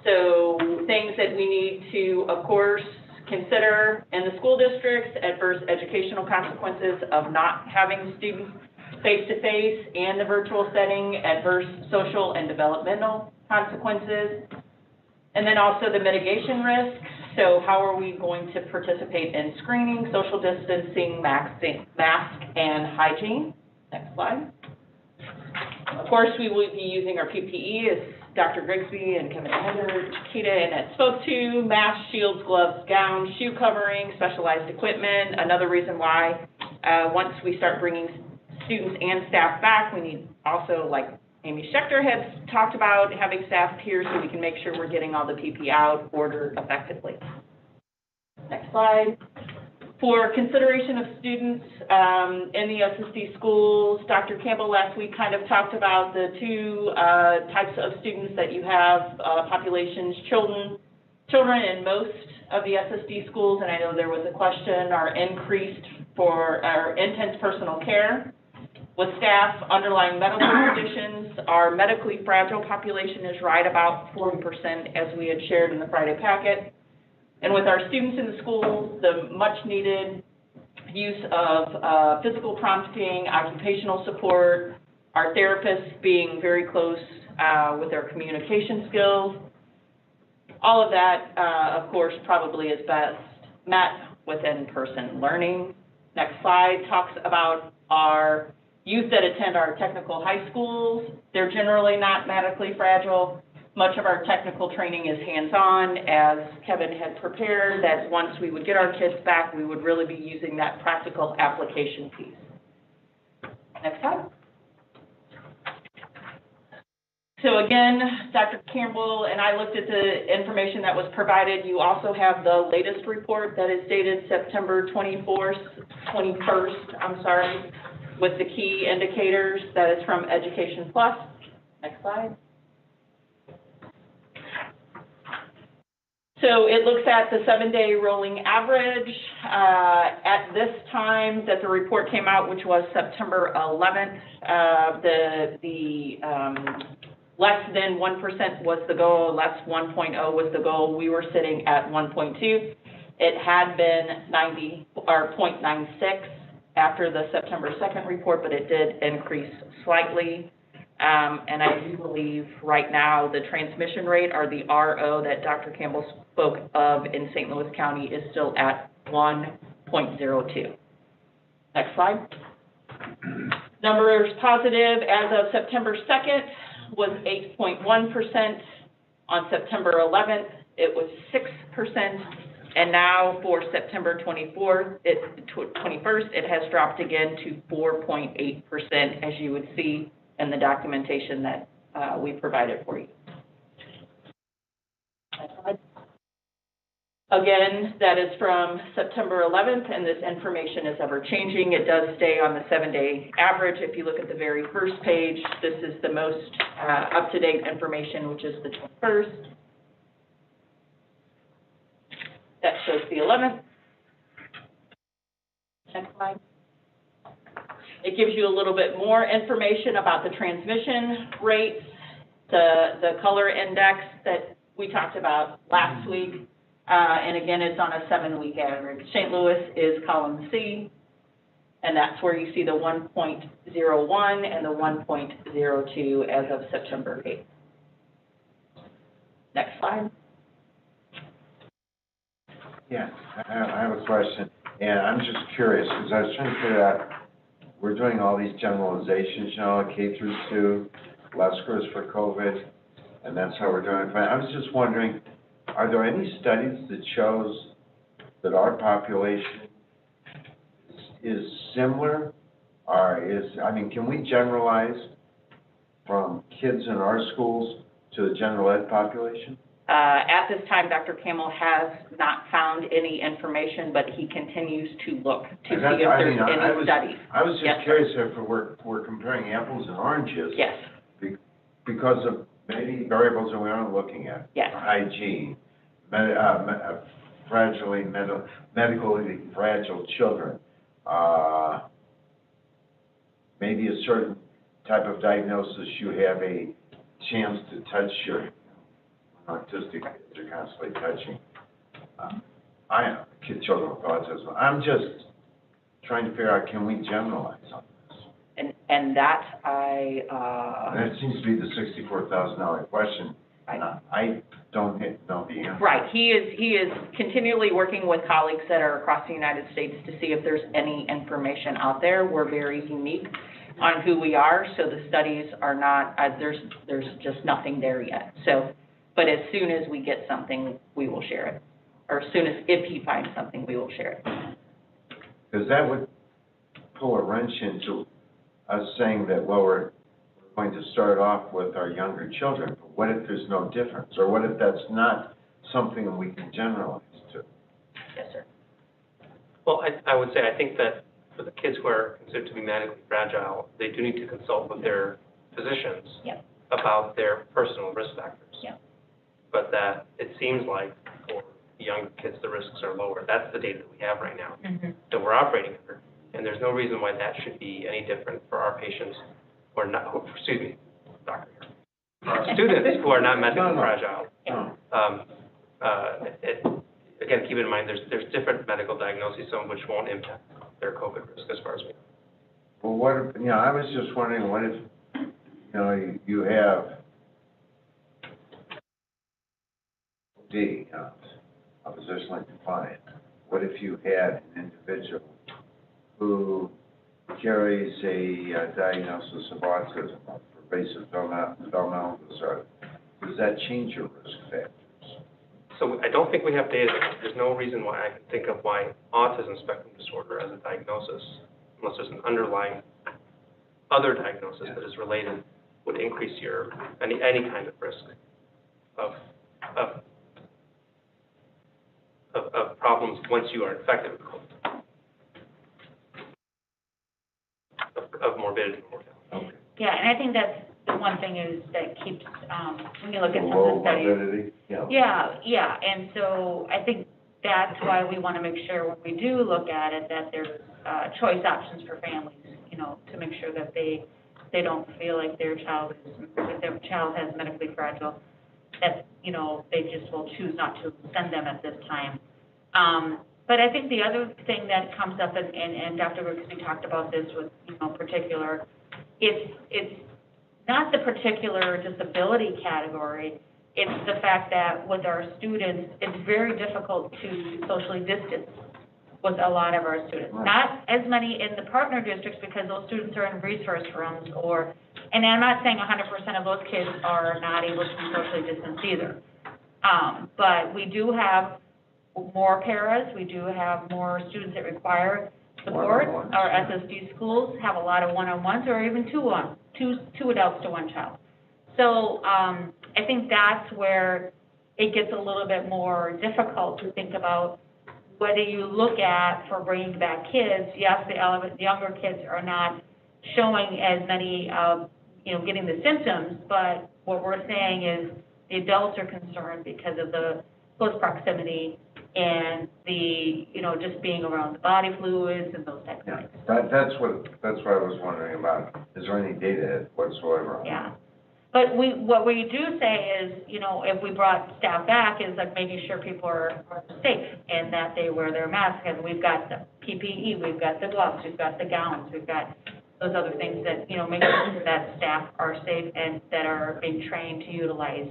So things that we need to, of course, consider in the school districts: adverse educational consequences of not having students face-to-face and the virtual setting, adverse social and developmental consequences, and then also the mitigation risk. So how are we going to participate in screening, social distancing, mask and hygiene? Next slide. Of course, we will be using our PPE, as Dr. Grigsby and Kevin Heather, Chiquita, and Ed spoke to: masks, shields, gloves, gowns, shoe covering, specialized equipment. Another reason why once we start bringing students and staff back, we need also, like Amy Schechter has talked about, having staff here so we can make sure we're getting all the PPE out, ordered effectively. Next slide. For consideration of students in the SSD schools, Dr. Campbell last week kind of talked about the two types of students that you have, populations: children in most of the SSD schools, and I know there was a question, are increased for our intense personal care. With staff, underlying medical conditions, our medically fragile population is right about 40%, as we had shared in the Friday packet. And with our students in the schools, the much-needed use of physical prompting, occupational support, our therapists being very close with their communication skills, all of that, of course, probably is best met with in-person learning. Next slide talks about our youth that attend our technical high schools. They're generally not medically fragile. Much of our technical training is hands-on, as Kevin had prepared, that once we would get our kids back, we would really be using that practical application piece. Next slide. So again, Dr. Campbell and I looked at the information that was provided. You also have the latest report that is dated September 21st, with the key indicators. That is from Education Plus. Next slide. So it looks at the 7-day rolling average. At this time that the report came out, which was September 11th, less than 1% was the goal, less 1.0 was the goal. We were sitting at 1.2. It had been 0.96 after the September 2nd report, but it did increase slightly. And I do believe right now the transmission rate, or the RO that Dr. Campbell spoke of in St. Louis County, is still at 1.02. Next slide. Numbers positive as of September 2nd was 8.1%. On September 11th, it was 6%. And now for September 21st, it has dropped again to 4.8%, as you would see in the documentation that we provided for you. Next slide. Again, that is from September 11th, and this information is ever changing. It does stay on the 7-day average. If you look at the very first page, this is the most up-to-date information, which is the 21st. That shows the 11th. Next slide. It gives you a little bit more information about the transmission rates, the color index that we talked about last week. And again, it's on a 7-week average. St. Louis is column C, and that's where you see the 1.01 and the 1.02 as of September 8th. Next slide. Yeah, I have a question, and I'm just curious, because I was trying to figure out, we're doing all these generalizations, you know, K through 2, less scores for COVID, and that's how we're doing it. I was just wondering, are there any studies that shows that our population is similar, or can we generalize from kids in our schools to the general ed population? At this time, Dr. Campbell has not found any information, but he continues to look to see if there's any studies. I was just curious if we're comparing apples and oranges. Yes. Because of maybe variables that we aren't looking at. Yes. Hygiene, medically fragile children, maybe a certain type of diagnosis, you have a chance to touch your autistic kids are constantly touching. Children with autism. I'm just trying to figure out, can we generalize on this? And that And it seems to be the $64,000 question, and I don't know the answer. Right, he is continually working with colleagues that are across the United States to see if there's any information out there. We're very unique on who we are, so the studies are not, there's just nothing there yet. So, but as soon as we get something, we will share it. Or as soon as, if he finds something, we will share it. Because that would pull a wrench into us saying that, well, we're going to start off with our younger children, but what if there's no difference? Or what if that's not something we can generalize to? Yes, sir. Well, I would say, I think that for the kids who are considered to be medically fragile, they do need to consult with their physicians about their personal risk factors. But that it seems like for younger kids, the risks are lower. That's the data that we have right now, that we're operating under. And there's no reason why that should be any different for our patients who are not, excuse me, doctor, for our students who are not medically fragile. Again, keep in mind, there's different medical diagnoses, some of which won't impact their COVID risk as far as we know. Well, what if, I was just wondering, what if, you have oppositionally defiant. What if you had an individual who carries a diagnosis of autism or pervasive developmental disorder? Does that change your risk factors? So I don't think we have data. There's no reason why I can think of why autism spectrum disorder as a diagnosis, unless there's an underlying other diagnosis that is related, would increase your any kind of risk of problems once you are infected with COVID, of morbidity and mortality. Yeah, and I think that's the one thing is that keeps, when you look at some of the studies. Morbidity? Yeah, and so I think that's why we want to make sure when we do look at it, that there's choice options for families, to make sure that they don't feel like their child has medically fragile, that, they just will choose not to send them at this time. But I think the other thing that comes up, and Dr. Grigsby talked about this with, particular, it's not the particular disability category, it's the fact that with our students, it's very difficult to socially distance with a lot of our students. Not as many in the partner districts because those students are in resource rooms and I'm not saying 100% of those kids are not able to be socially distanced either. But we do have more paras, we do have more students that require support. Our SSD schools have a lot of one-on-ones or even two adults to one child. So I think that's where it gets a little bit more difficult to think about whether you look at for bringing back kids. Yes, the younger kids are not showing as many, getting the symptoms, but what we're saying is the adults are concerned because of the close proximity and the, just being around the body fluids and those types of things. That's what I was wondering about. Is there any data whatsoever? Yeah. But what we do say is, if we brought staff back, is like making sure people are safe and that they wear their masks. And we've got the PPE, we've got the gloves, we've got the gowns, we've got those other things that, make sure that staff are safe and that are being trained to utilize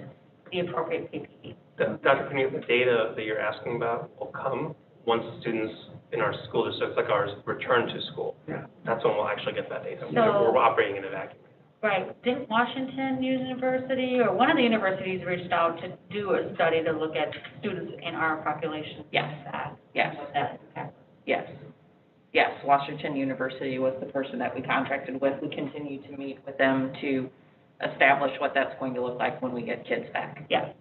the appropriate PPE. Dr. Pena, the data that you're asking about will come once students in our school districts like ours return to school. Yeah. That's when we'll actually get that data. So, we're operating in a vacuum. Right. Didn't Washington University or one of the universities reached out to do a study to look at students in our population? Yes. Yes, Washington University was the person that we contracted with. We continue to meet with them to establish what that's going to look like when we get kids back. Yeah.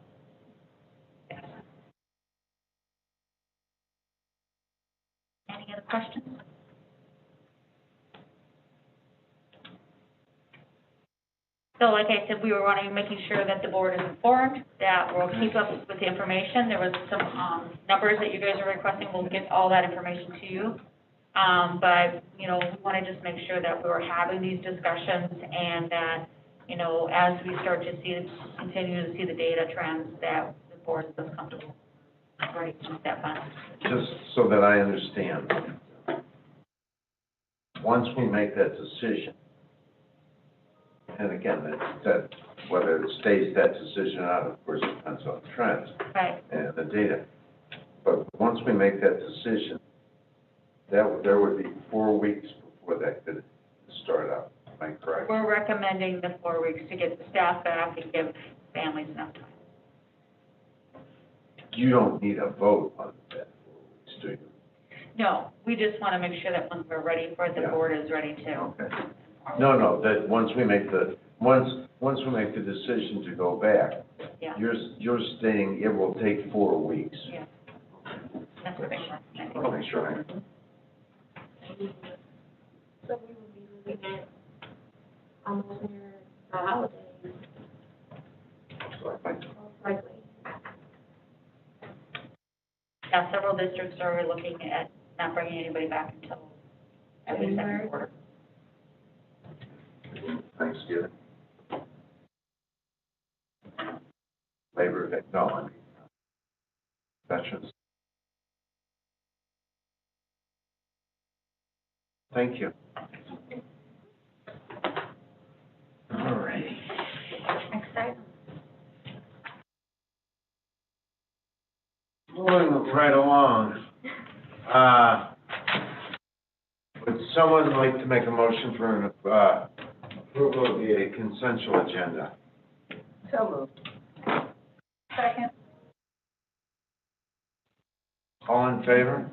Any other questions? So like I said, we were wanting, making sure that the board is informed, that we'll keep up with the information. There was some, numbers that you guys are requesting, we'll get all that information to you. But, you know, we want to just make sure that we're having these discussions and that, you know, as we start to continue to see the data trends, that the board is comfortable. Right, that fun. Just so that I understand, once we make that decision, and again, that whether it stays that decision or not, of course, depends on the trends Right. and the data. But once we make that decision, there would be 4 weeks before that could start up. Am I correct? We're recommending the 4 weeks to get the staff back and give families enough time. You don't need a vote on that 4 weeks, do you? No, we just want to make sure that once we're ready for it, the Yeah. board is ready to. Okay. No, that once we make the decision to go back, Yeah. you're saying it will take 4 weeks. Yeah. That's what I think. I'll make sure. So we would be looking at almost near the holidays, most likely. Yeah, several districts are looking at not bringing anybody back until at least second quarter. Thanksgiving. Labor Day, no, I mean, Veterans. Thank you. All right. Exciting. Moving right along, would someone like to make a motion for an approval of the consensual agenda? So moved. Second. All in favor?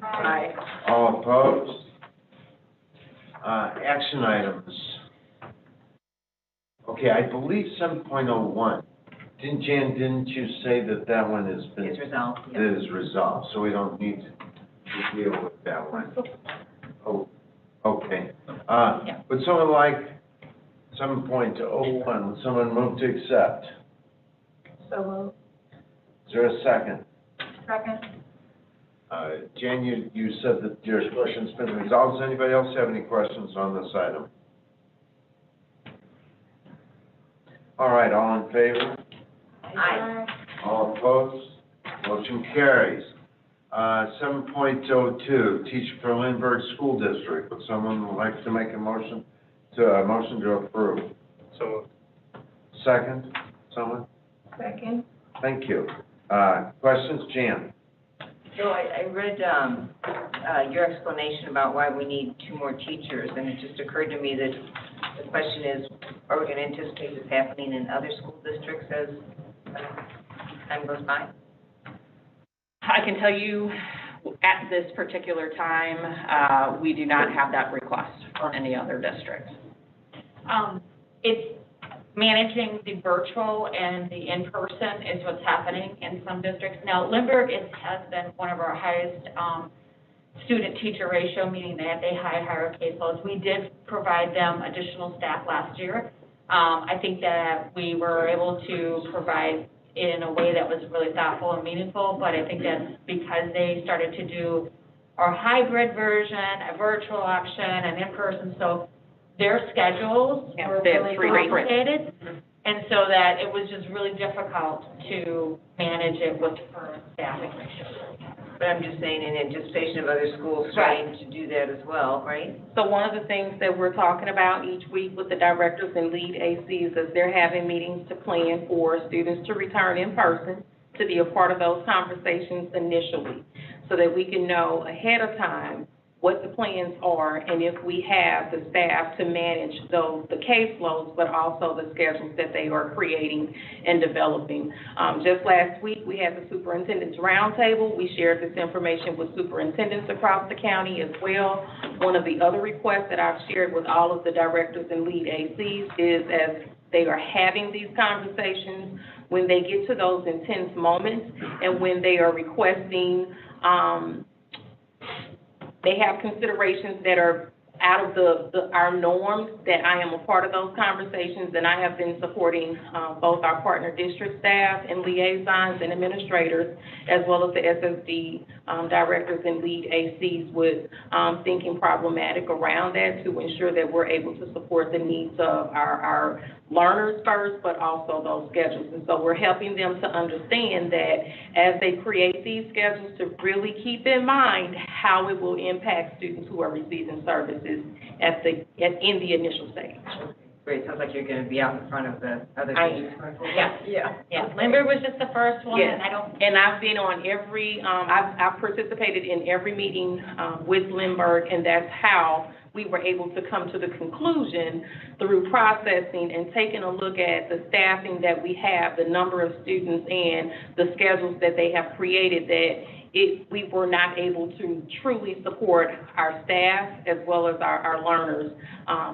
Aye. All opposed? Action items. Okay, I believe 7.01. Didn't you say that one has been? It's resolved. It is resolved, so we don't need to deal with that one. Oh, okay. Would someone like 7.01, would someone move to accept? So moved. Is there a second? Second. Jan, you said that your question's been resolved. Does anybody else have any questions on this item? All right, all in favor? Aye. All opposed? Motion carries. 7.02, teacher for Lindbergh School District. Would someone like to make a motion to approve? So Second, someone? Second. Thank you. Questions, Jan? So I read your explanation about why we need 2 more teachers, and it just occurred to me that the question is, are we going to anticipate this happening in other school districts as time goes by? I can tell you, at this particular time, we do not have that request from any other districts. It's managing the virtual and the in-person is what's happening in some districts. Now, Lindbergh has been one of our highest student-teacher ratio, meaning they have higher caseloads. We did provide them additional staff last year. I think that we were able to provide it in a way that was really thoughtful and meaningful, but I think that's because they started to do our hybrid version, a virtual option, and in-person, so their schedules were really complicated, and so that it was just really difficult to manage it with the current staffing ratio. But I'm just saying in anticipation of other schools starting to do that as well, right? So one of the things that we're talking about each week with the directors and lead ACs is they're having meetings to plan for students to return in person, to be a part of those conversations initially, so that we can know ahead of time what the plans are, and if we have the staff to manage the caseloads, but also the schedules that they are creating and developing. Just last week, we had the superintendent's roundtable. We shared this information with superintendents across the county as well. One of the other requests that I've shared with all of the directors and lead ACs is, as they are having these conversations, when they get to those intense moments and when they are requesting, they have considerations that are out of our norms, that I am a part of those conversations, and I have been supporting, both our partner district staff and liaisons and administrators, as well as the SSD, directors and lead ACs with, thinking problematic around that to ensure that we're able to support the needs of our learners first, but also those schedules. And so we're helping them to understand that as they create these schedules, to really keep in mind how it will impact students who are receiving services in the initial stage. Great, sounds like you're gonna be out in front of the other districts. Yeah, Lindbergh was just the first one, Yes. and And I've been on every, I've participated in every meeting, with Lindbergh, and that's how we were able to come to the conclusion through processing and taking a look at the staffing that we have, the number of students and the schedules that they have created, that we were not able to truly support our staff as well as our learners,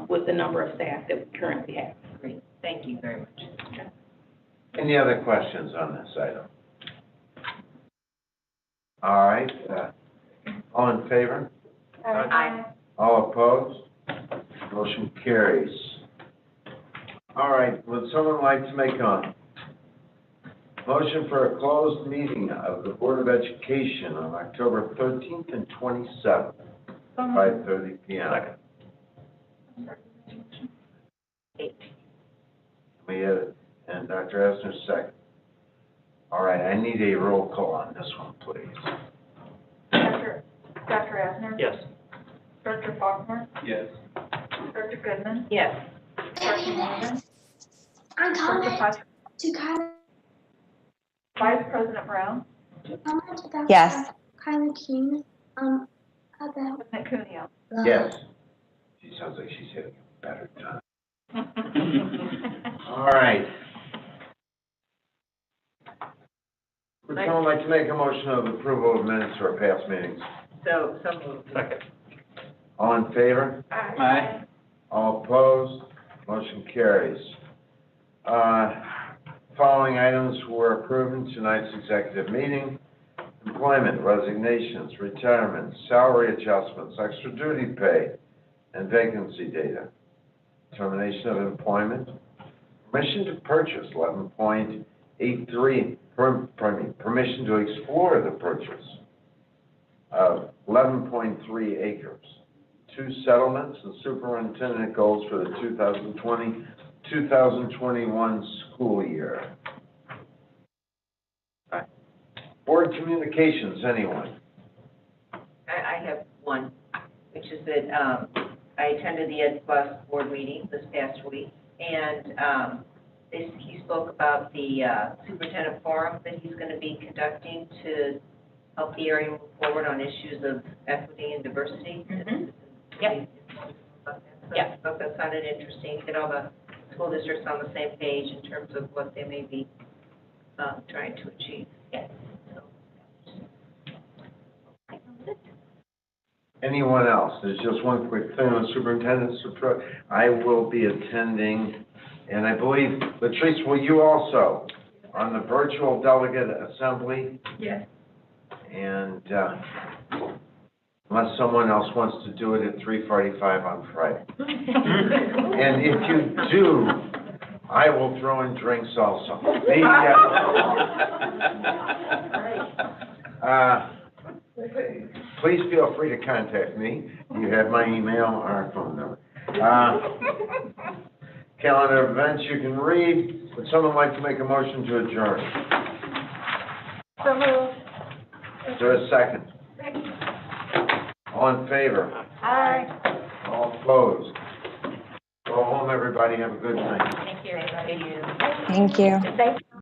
with the number of staff that we currently have. Great, thank you very much. Any other questions on this item? All right, all in favor? Aye. All opposed? Motion carries. All right, would someone like to make a motion for a closed meeting of the Board of Education on October 13th and 27th, 5:30 p.m.? We have it, and Dr. Esner second. All right, I need a roll call on this one, please. Dr. Asner? Yes. Dr. Faulkner? Yes. Dr. Goodman? Yes. Dr. Morgan? I'm Dr. Patrick? to comment, Vice President Brown? about Yes. Kylie King, about. President Cuneo? Yes. She sounds like she's having a better time. All right. Would someone like to make a motion of approval of minutes for past meetings? So moved. Second. All in favor? Aye. All opposed? Motion carries. Following items were approved in tonight's executive meeting: employment, resignations, retirements, salary adjustments, extra duty pay, and vacancy data. Termination of employment, permission to purchase 11.83, permission to explore the purchase of 11.3 acres. 2 settlements and superintendent goals for the 2020-2021 school year. Board communications, anyone? I have one, which is that, I attended the Ed Plus board meeting this past week, and, he spoke about the, superintendent forum that he's gonna be conducting to help the area move forward on issues of equity and diversity. Yep. Yeah, I thought that sounded interesting, get all the school districts on the same page in terms of what they may be, trying to achieve. Yes. Anyone else? There's just one quick thing on superintendent's approach. I will be attending, and I believe, Latrice, will you also, on the virtual delegate assembly? Yes. And, unless someone else wants to do it at 3:45 on Friday. And if you do, I will throw in drinks also. Please feel free to contact me. You have my email or phone number. Calendar of events you can read. Would someone like to make a motion to adjourn? So moved. Is there a second? All in favor? Aye. All opposed? Go home, everybody. Have a good night. Thank you. Thank you. Thank